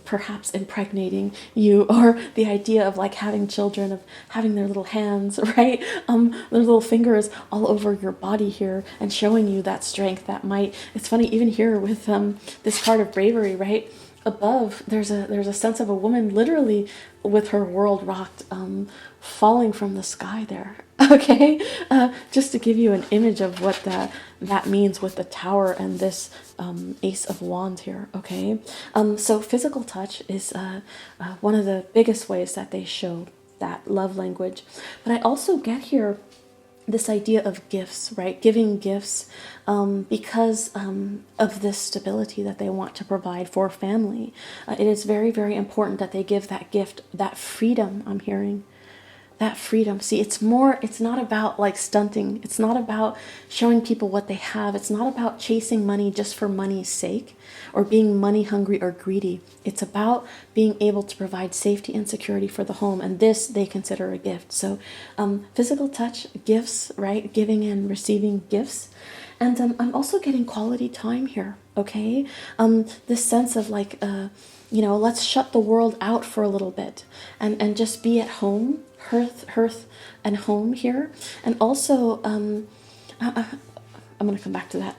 Perhaps impregnating you, or the idea of like having children, of having their little hands, right? Their little fingers all over your body here and showing you that strength, that might. It's funny, even here with this card of bravery, right? above, there's a sense of a woman literally with her world rocked, falling from the sky there. Okay, just to give you an image of what that means with the tower and this Ace of Wands here. Okay, so physical touch is one of the biggest ways that they show that love language. But I also get here this idea of gifts, right? Giving gifts, because of this stability that they want to provide for family. It is very, very important that they give that gift, that freedom. I'm hearing that freedom. See, it's not about like stunting. It's not about showing people what they have. It's not about chasing money just for money's sake or being money hungry or greedy. It's about being able to provide safety and security for the home. And this they consider a gift. So physical touch, gifts, right? Giving and receiving gifts. And I'm also getting quality time here. Okay. This sense of like, let's shut the world out for a little bit and just be at home. Hearth and home here. And also I'm going to come back to that.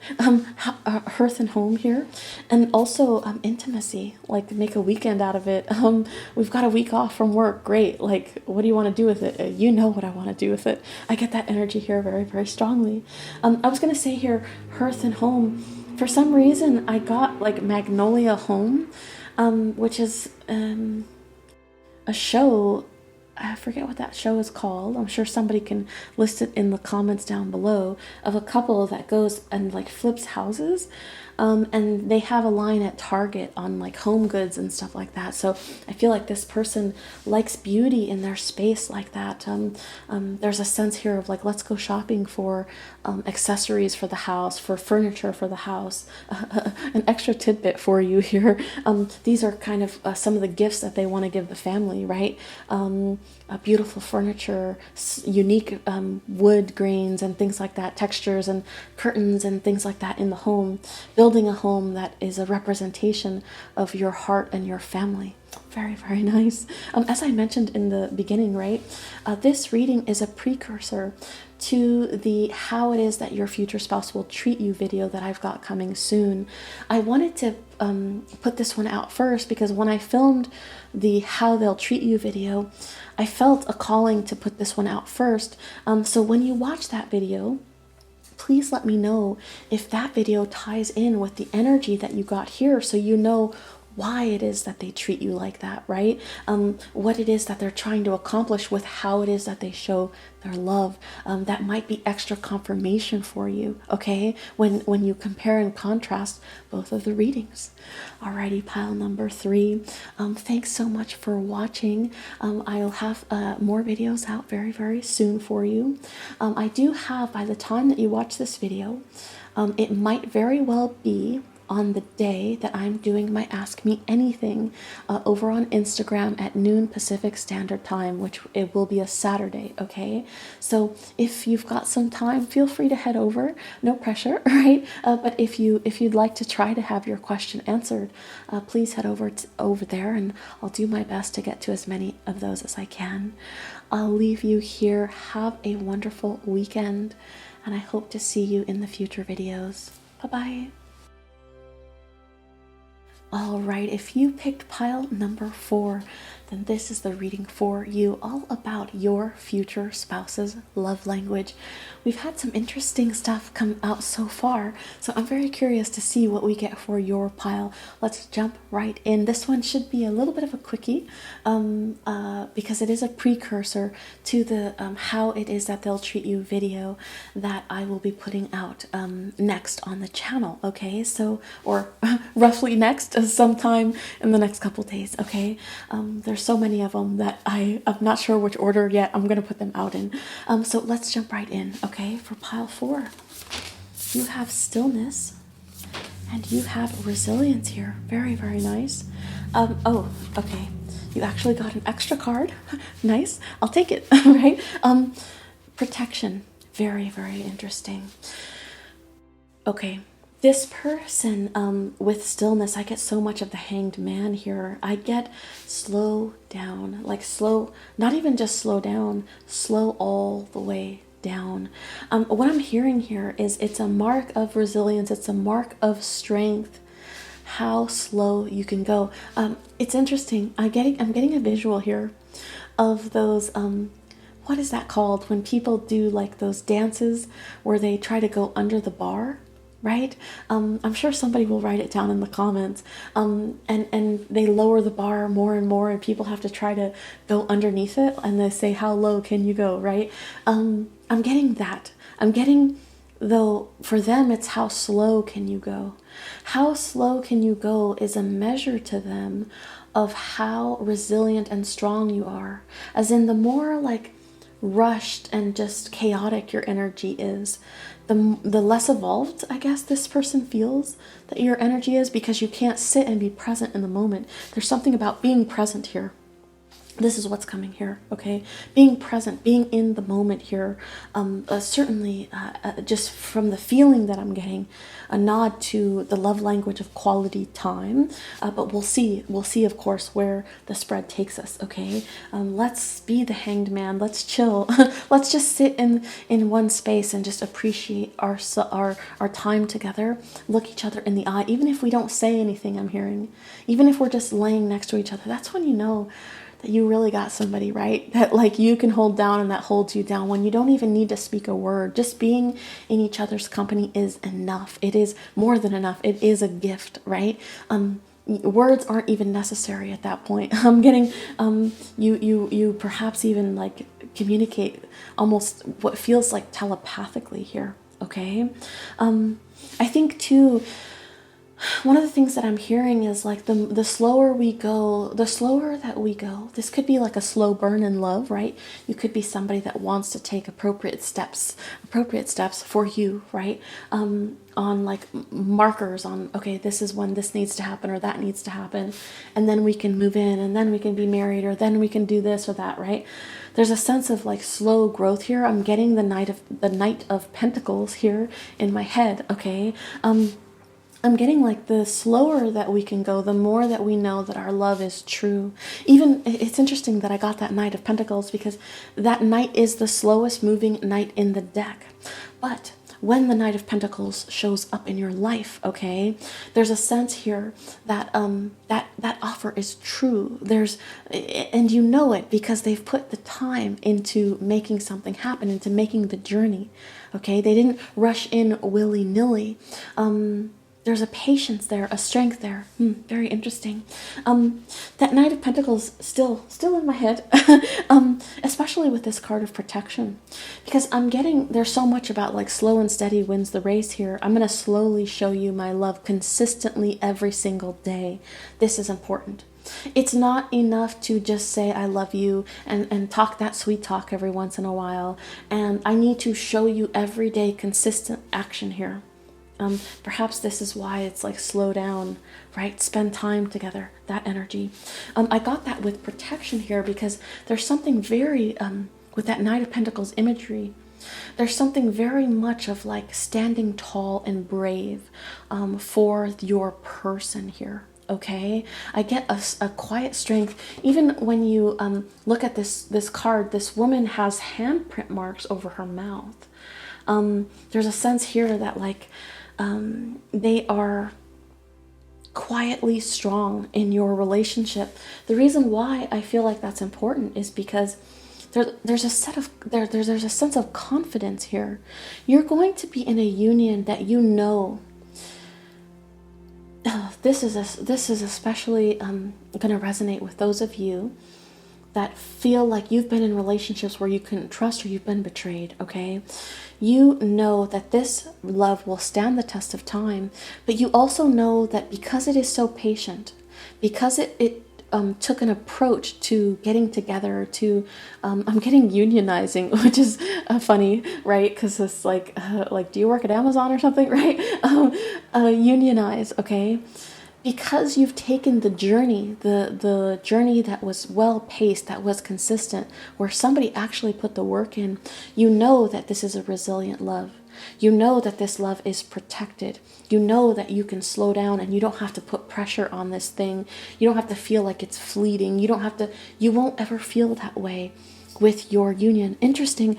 Hearth and home here. And also intimacy, like make a weekend out of it. We've got a week off from work. Great. Like, what do you want to do with it? You know what I want to do with it. I get that energy here very, very strongly. I was going to say here, hearth and home. For some reason, I got like Magnolia Home, which is a show. I forget what that show is called. I'm sure somebody can list it in the comments down below, of a couple that goes and like flips houses. And they have a line at Target on like home goods and stuff like that. So I feel like this person likes beauty in their space like that. There's a sense here of like, let's go shopping for accessories for the house, for furniture for the house. An extra tidbit for you here. These are kind of some of the gifts that they want to give the family, right? Beautiful furniture, unique wood grains and things like that, textures and curtains and things like that in the home. Building a home that is a representation of your heart and your family. Very, very nice. As I mentioned in the beginning, right? This reading is a precursor to the how it is that your future spouse will treat you video that I've got coming soon. I wanted to put this one out first because when I filmed the how they'll treat you video, I felt a calling to put this one out first. So when you watch that video, please let me know if that video ties in with the energy that you got here, so you know why it is that they treat you like that, right? What it is that they're trying to accomplish with how it is that they show their love. That might be extra confirmation for you, okay? When you compare and contrast both of the readings. Alrighty, pile number 3. Thanks so much for watching. I'll have more videos out very, very soon for you. I do have, by the time that you watch this video, it might very well be on the day that I'm doing my Ask Me Anything over on Instagram at noon Pacific Standard Time, which it will be a Saturday, okay? So if you've got some time, feel free to head over. No pressure, right? But if you'd like to try to have your question answered, please head over there, and I'll do my best to get to as many of those as I can. I'll leave you here. Have a wonderful weekend, and I hope to see you in the future videos. Bye-bye. All right, if you picked pile number 4, then this is the reading for you, all about your future spouse's love language. We've had some interesting stuff come out so far, so I'm very curious to see what we get for your pile. Let's jump right in. This one should be a little bit of a quickie because it is a precursor to the how it is that they'll treat you video that I will be putting out next on the channel, okay? So, or roughly next, sometime in the next couple days, okay? There's so many of them that I'm not sure which order yet I'm going to put them out in. So let's jump right in, okay? For pile 4, you have stillness and you have resilience here. Very, very nice. Oh, okay. You actually got an extra card. Nice. I'll take it, right? Protection. Very, very interesting. Okay. This person with stillness, I get so much of the Hanged Man here. I get slow down, like slow, not even just slow down, slow all the way down. What I'm hearing here is it's a mark of resilience. It's a mark of strength. how slow you can go. It's interesting. I'm getting a visual here of those, what is that called when people do like those dances where they try to go under the bar, right? I'm sure somebody will write it down in the comments. And they lower the bar more and more, and people have to try to go underneath it, and they say, how low can you go, right? I'm getting that. I'm getting, though, for them, it's how slow can you go? How slow can you go is a measure to them of how resilient and strong you are. As in, the more like rushed and just chaotic your energy is, the less evolved, I guess, this person feels that your energy is, because you can't sit and be present in the moment. There's something about being present here. This is what's coming here, okay? Being present, being in the moment here, certainly just from the feeling that I'm getting, a nod to the love language of quality time, but we'll see, of course, where the spread takes us, okay? Let's be the hanged man, let's chill, let's just sit in one space and just appreciate our time together, look each other in the eye, even if we don't say anything. I'm hearing, even if we're just laying next to each other, that's when you know that you really got somebody, right? That like you can hold down and that holds you down when you don't even need to speak a word. Just being in each other's company is enough. It is more than enough. It is a gift, right? Words aren't even necessary at that point. I'm getting you perhaps even like communicate almost what feels like telepathically here, okay? I think too, one of the things that I'm hearing is like the slower we go, the slower that we go. This could be like a slow burn in love, right? You could be somebody that wants to take appropriate steps for you, right? On like markers on, okay, this is when this needs to happen or that needs to happen. And then we can move in, and then we can be married, or then we can do this or that, right? There's a sense of like slow growth here. I'm getting the Knight of Pentacles here in my head, okay? I'm getting like the slower that we can go, the more that we know that our love is true. Even, it's interesting that I got that Knight of Pentacles, because that Knight is the slowest moving Knight in the deck. But when the Knight of Pentacles shows up in your life, okay, there's a sense here that that offer is true. And you know it because they've put the time into making something happen, into making the journey, okay? They didn't rush in willy-nilly. There's a patience there, a strength there. Very interesting. That Knight of Pentacles still in my head, especially with this card of protection, because I'm getting, there's so much about like slow and steady wins the race here. I'm going to slowly show you my love consistently every single day. This is important. It's not enough to just say I love you and talk that sweet talk every once in a while. And I need to show you everyday consistent action here. Perhaps this is why it's like slow down, right? Spend time together, that energy. I got that with protection here because there's something very, with that Knight of Pentacles imagery, there's something very much of like standing tall and brave for your person here. Okay, I get a quiet strength. Even when you look at this card, this woman has handprint marks over her mouth. There's a sense here that like they are quietly strong in your relationship. The reason why I feel like that's important is because there's a sense of confidence here. You're going to be in a union that you know. This is especially going to resonate with those of you that feel like you've been in relationships where you couldn't trust or you've been betrayed, okay? You know that this love will stand the test of time, but you also know that because it is so patient, because it took an approach to getting together, to I'm getting unionizing, which is funny, right? Because it's like do you work at Amazon or something, right? Unionize, okay? Because you've taken the journey that was well-paced, that was consistent, where somebody actually put the work in, you know that this is a resilient love. You know that this love is protected. You know that you can slow down and you don't have to put pressure on this thing. You don't have to feel like it's fleeting. You won't ever feel that way with your union. Interesting.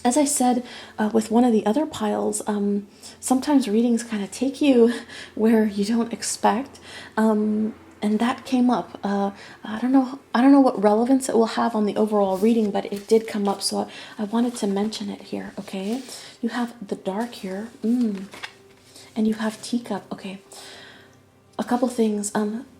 as I said with one of the other piles, sometimes readings kind of take you where you don't expect. And that came up. I don't know. I don't know what relevance it will have on the overall reading, but it did come up, so I wanted to mention it here. Okay, you have the dark here, and you have teacup. Okay, a couple things.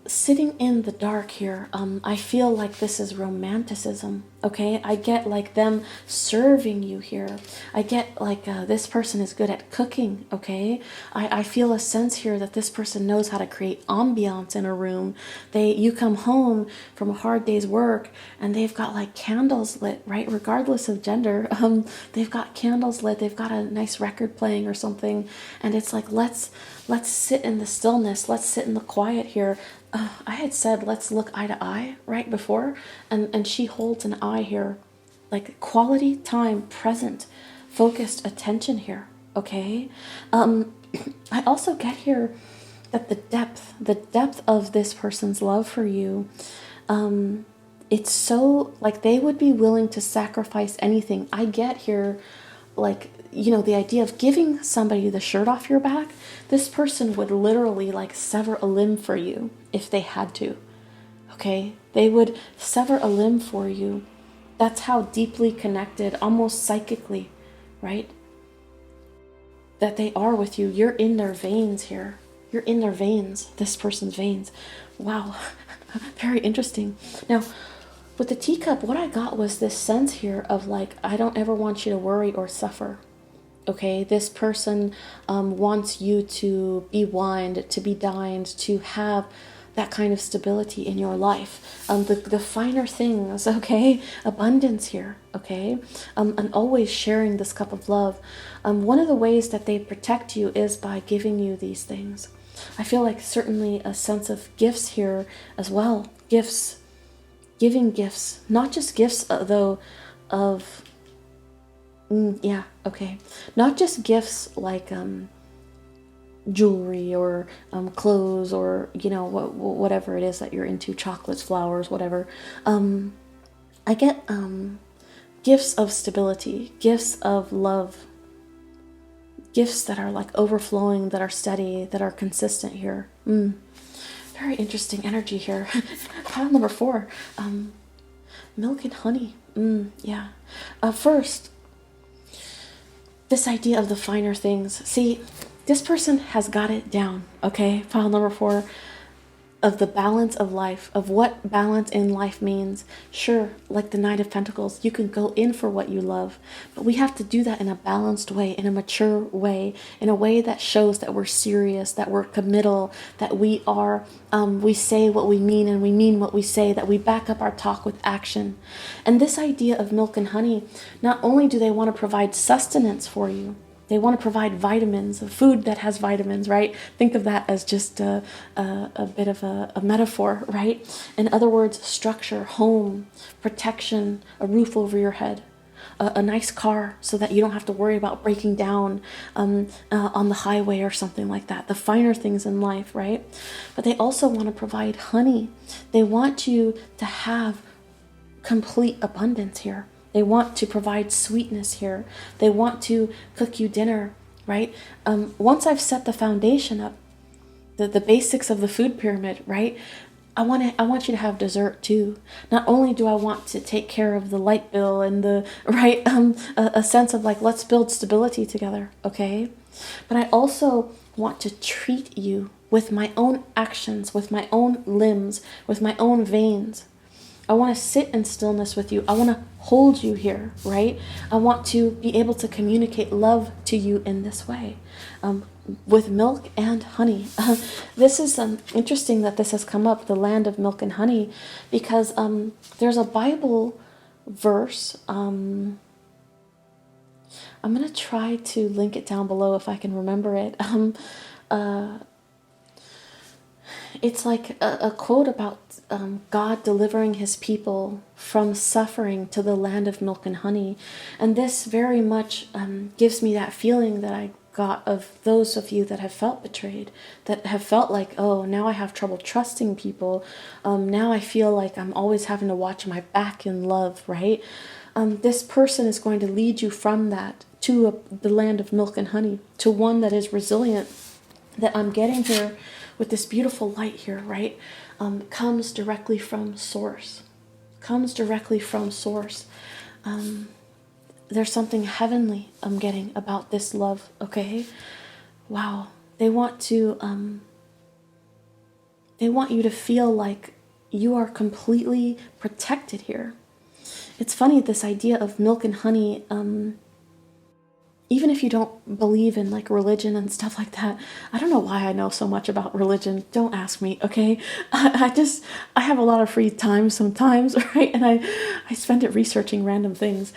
Sitting in the dark here, I feel like this is romanticism. Okay, I get like them serving you here. I get like this person is good at cooking. Okay, I feel a sense here that this person knows how to create ambiance in a room. You come home from a hard day's work and they've got like candles lit, right? Regardless of gender, they've got candles lit. They've got a nice record playing or something, and it's like let's sit in the stillness. Let's sit in the quiet here. I had said let's look eye to eye right before, and she holds an eye here, like quality time, present, focused attention here. Okay, I also get here that the depth of this person's love for you, it's so like they would be willing to sacrifice anything. I get here like, you know, the idea of giving somebody the shirt off your back. This person would literally like sever a limb for you if they had to. Okay, they would sever a limb for you. That's how deeply connected, almost psychically, right, that they are with you. You're in their veins here. You're in their veins, this person's veins. Wow, very interesting. Now, with the teacup, what I got was this sense here of like, I don't ever want you to worry or suffer. Okay, this person wants you to be wined, to be dined, to have that kind of stability in your life. The finer things, okay? Abundance here, okay? And always sharing this cup of love. One of the ways that they protect you is by giving you these things. I feel like certainly a sense of gifts here as well. Gifts, giving gifts, not just gifts though of, yeah, okay. Not just gifts like jewelry or clothes or, you know, whatever it is that you're into, chocolates, flowers, whatever. I get gifts of stability, gifts of love, gifts that are like overflowing, that are steady, that are consistent here. Very interesting energy here. Pile number 4, milk and honey. Yeah. First, this idea of the finer things. See, this person has got it down, okay? Pile number 4, of the balance of life, of what balance in life means. Sure, like the Knight of Pentacles, you can go in for what you love, but we have to do that in a balanced way, in a mature way, in a way that shows that we're serious, that we're committal, that we are, we say what we mean and we mean what we say, that we back up our talk with action. And this idea of milk and honey, not only do they want to provide sustenance for you, they want to provide vitamins, food that has vitamins, right? Think of that as just a bit of a metaphor, right? In other words, structure, home, protection, a roof over your head, a nice car so that you don't have to worry about breaking down on the highway or something like that. The finer things in life, right? But they also want to provide honey. They want you to have complete abundance here. They want to provide sweetness here. They want to cook you dinner, right? Once I've set the foundation up, the basics of the food pyramid, right? I want you to have dessert too. Not only do I want to take care of the light bill and the, right, a sense of like, let's build stability together, okay? But I also want to treat you with my own actions, with my own limbs, with my own veins. I want to sit in stillness with you. I want to hold you here, right? I want to be able to communicate love to you in this way, with milk and honey. This is interesting that this has come up, the land of milk and honey, because there's a Bible verse. I'm going to try to link it down below if I can remember it. It's like a quote about God delivering his people from suffering to the land of milk and honey. And this very much gives me that feeling that I God, of those of you that have felt betrayed, that have felt like, oh, now I have trouble trusting people. Now I feel like I'm always having to watch my back in love, right? This person is going to lead you from that to the land of milk and honey, to one that is resilient, that I'm getting here with this beautiful light here, right? Comes directly from source. Comes directly from source. There's something heavenly I'm getting about this love, okay? Wow. They want you to feel like you are completely protected here. It's funny, this idea of milk and honey, even if you don't believe in like religion and stuff like that. I don't know why I know so much about religion. Don't ask me, okay? I have a lot of free time sometimes, right? And I spend it researching random things.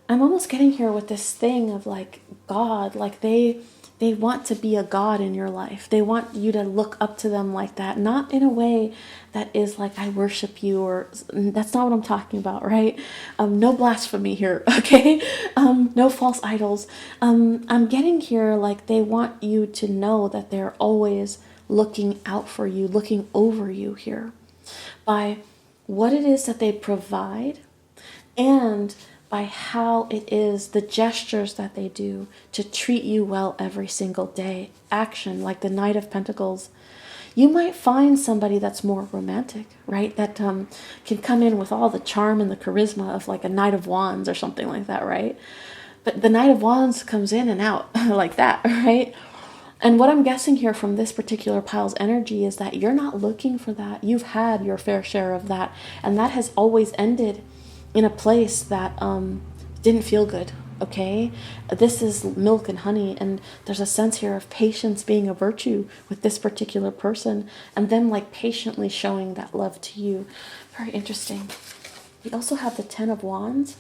I'm almost getting here with this thing of like God, like they want to be a God in your life. They want you to look up to them like that, not in a way that is like, I worship you, or that's not what I'm talking about, right? No blasphemy here, okay? No false idols. I'm getting here like they want you to know that they're always looking out for you, looking over you here by what it is that they provide, and by how it is, the gestures that they do to treat you well every single day. Action, like the Knight of Pentacles. You might find somebody that's more romantic, right? That can come in with all the charm and the charisma of like a Knight of Wands or something like that, right? But the Knight of Wands comes in and out like that, right? And what I'm guessing here from this particular pile's energy is that you're not looking for that. You've had your fair share of that. And that has always ended in a place that didn't feel good, okay? This is milk and honey, and there's a sense here of patience being a virtue with this particular person, and them like patiently showing that love to you. Very interesting. We also have the Ten of Wands.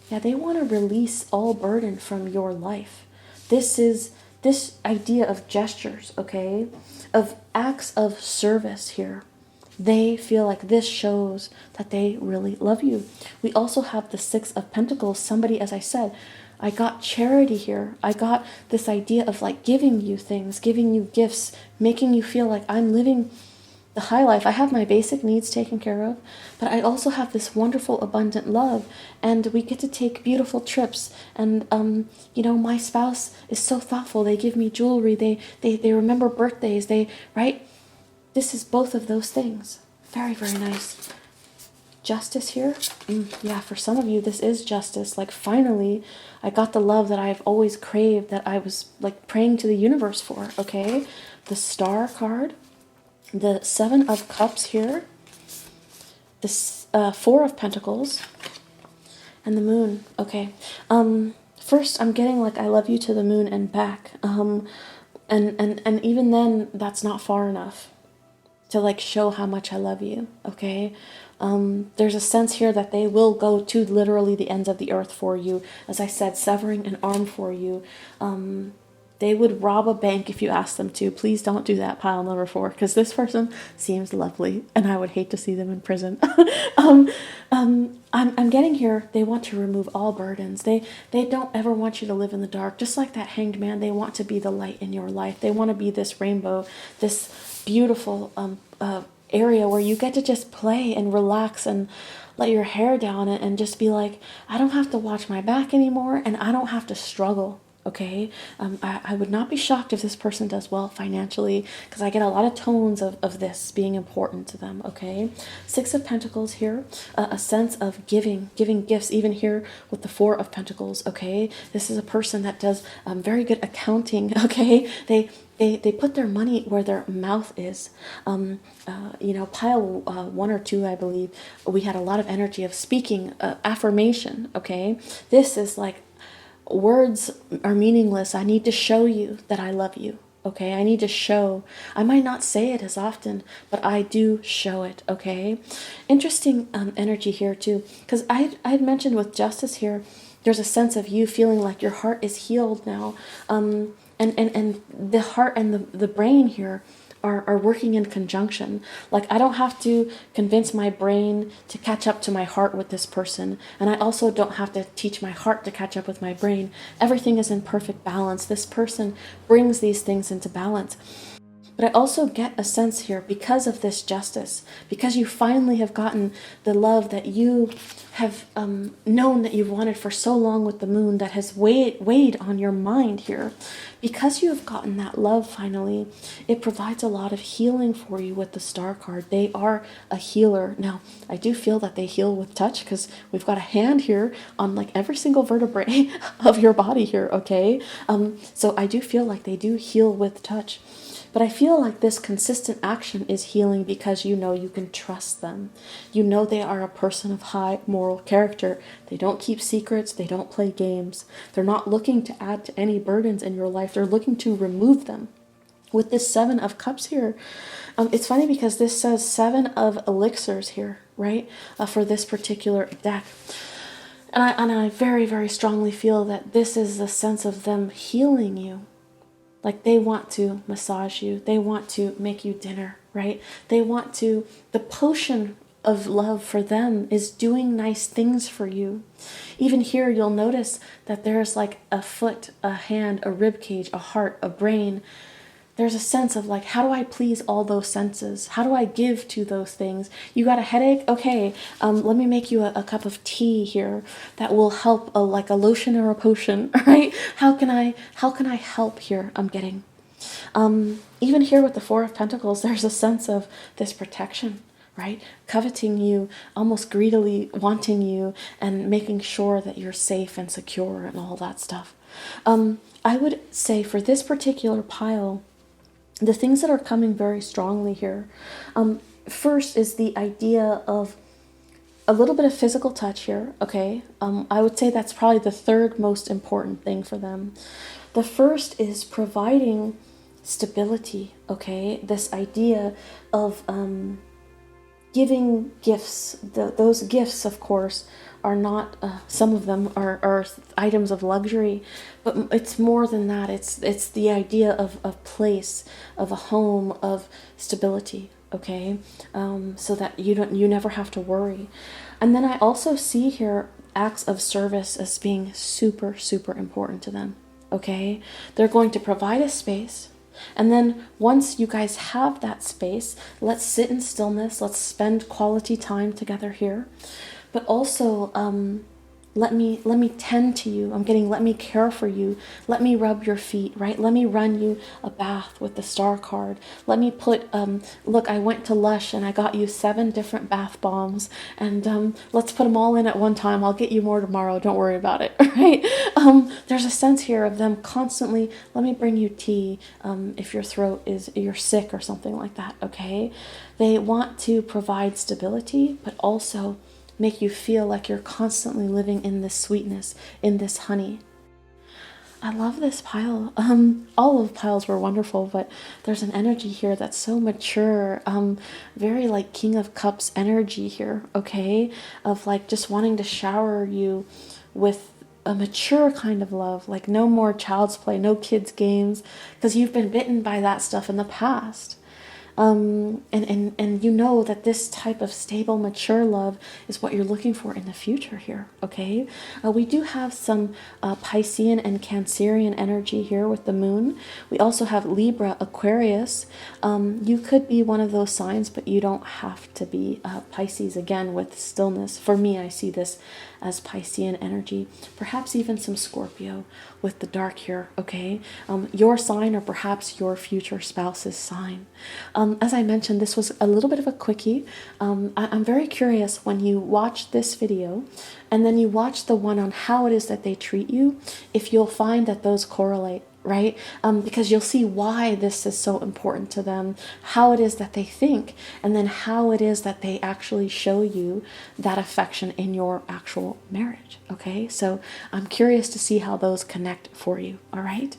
Yeah, they want to release all burden from your life. This is this idea of gestures, okay? Of acts of service here. They feel like this shows that they really love you. We also have the Six of Pentacles. Somebody, as I said, I got charity here. I got this idea of like giving you things, giving you gifts, making you feel like I'm living the high life. I have my basic needs taken care of, but I also have this wonderful, abundant love, and we get to take beautiful trips. And my spouse is so thoughtful. They give me jewelry. They remember birthdays. Right? This is both of those things. Very, very nice. Justice here. Yeah, for some of you, this is justice. Like, finally, I got the love that I've always craved, that I was, like, praying to the universe for, okay? The Star card. The Seven of Cups here. The Four of Pentacles. And the Moon. Okay. First, I'm getting, like, I love you to the moon and back. And even then, that's not far enough to like show how much I love you, okay? There's a sense here that they will go to literally the ends of the earth for you. As I said, severing an arm for you. They would rob a bank if you asked them to. Please don't do that, pile number 4, because this person seems lovely, and I would hate to see them in prison. I'm getting here, they want to remove all burdens. They don't ever want you to live in the dark. Just like that Hanged Man, they want to be the light in your life. They want to be this rainbow, this beautiful area where you get to just play and relax and let your hair down and just be like, I don't have to watch my back anymore, and I don't have to struggle. Okay, I would not be shocked if this person does well financially, because I get a lot of tones of this being important to them. Okay, Six of Pentacles here, a sense of giving gifts, even here with the Four of Pentacles. Okay, this is a person that does very good accounting. Okay, they put their money where their mouth is. Pile 1 or 2, I believe, we had a lot of energy of speaking affirmation. Okay, this is like, words are meaningless. I need to show you that I love you. Okay, I need to show. I might not say it as often, but I do show it. Okay, interesting energy here too, because I had mentioned with Justice here, there's a sense of you feeling like your heart is healed now, and the heart and the brain here are working in conjunction. Like, I don't have to convince my brain to catch up to my heart with this person, and I also don't have to teach my heart to catch up with my brain. Everything is in perfect balance. This person brings these things into balance. But I also get a sense here, because of this justice, because you finally have gotten the love that you have known that you've wanted for so long with the moon, that has weighed on your mind here. Because you have gotten that love finally, it provides a lot of healing for you with the star card. They are a healer. Now, I do feel that they heal with touch, because we've got a hand here on like every single vertebrae of your body here, okay? So I do feel like they do heal with touch. But I feel like this consistent action is healing because you know you can trust them. You know they are a person of high moral character. They don't keep secrets. They don't play games. They're not looking to add to any burdens in your life. They're looking to remove them. With this 7 of Cups here, it's funny because this says 7 of Elixirs here, right? For this particular deck. And I very, very strongly feel that this is the sense of them healing you. Like, they want to massage you. They want to make you dinner, right? They want to, the potion of love for them is doing nice things for you. Even here, you'll notice that there's like a foot, a hand, a rib cage, a heart, a brain. There's a sense of like, how do I please all those senses? How do I give to those things? You got a headache? Okay, let me make you a cup of tea here that will help, like a lotion or a potion, right? How can I help here? I'm getting. Even here with the 4 of Pentacles, there's a sense of this protection, right? Coveting you, almost greedily wanting you, and making sure that you're safe and secure and all that stuff. I would say for this particular pile, the things that are coming very strongly here, first is the idea of a little bit of physical touch here, okay? I would say that's probably the 3rd most important thing for them. The first is providing stability, okay? This idea of giving gifts. Those gifts, of course, are not, some of them are items of luxury, but it's more than that. It's the idea of a place, of a home, of stability, okay? So that you never have to worry. And then I also see here acts of service as being super, super important to them, okay? They're going to provide a space. And then once you guys have that space, let's sit in stillness. Let's spend quality time together here. But also, let me tend to you. I'm getting, let me care for you. Let me rub your feet, right? Let me run you a bath with the star card. Let me put, look, I went to Lush and I got you 7 different bath bombs, and let's put them all in at one time. I'll get you more tomorrow. Don't worry about it, right? There's a sense here of them constantly, let me bring you tea if your throat is, you're sick or something like that, okay? They want to provide stability, but also make you feel like you're constantly living in this sweetness, in this honey. I love this pile. All of the piles were wonderful, but there's an energy here that's so mature, very like King of Cups energy here, okay? Of like just wanting to shower you with a mature kind of love, like no more child's play, no kids games, because you've been bitten by that stuff in the past. And you know that this type of stable, mature love is what you're looking for in the future here, okay? We do have some Piscean and Cancerian energy here with the moon. We also have Libra, Aquarius. You could be one of those signs, but you don't have to be. Pisces, again, with stillness. For me, I see this as Piscean energy. Perhaps even some Scorpio with the dark here, okay? Your sign, or perhaps your future spouse's sign. As I mentioned, this was a little bit of a quickie. I'm very curious when you watch this video and then you watch the one on how it is that they treat you, if you'll find that those correlate, right? Because you'll see why this is so important to them, how it is that they think, and then how it is that they actually show you that affection in your actual marriage, okay? So I'm curious to see how those connect for you, all right?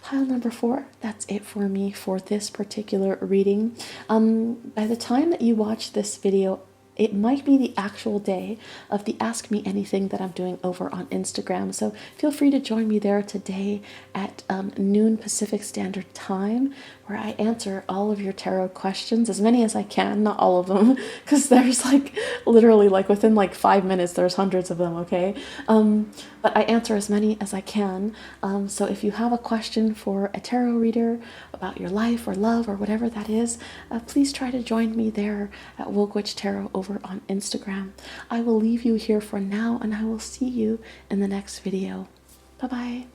Pile number 4, that's it for me for this particular reading. By the time that you watch this video, it might be the actual day of the Ask Me Anything that I'm doing over on Instagram. So feel free to join me there today at noon Pacific Standard Time where I answer all of your tarot questions, as many as I can, not all of them, because there's like literally like within like 5 minutes there's hundreds of them, okay? But I answer as many as I can. So if you have a question for a tarot reader about your life or love or whatever that is, please try to join me there at Woke Witch Tarot over on Instagram. I will leave you here for now, and I will see you in the next video. Bye bye.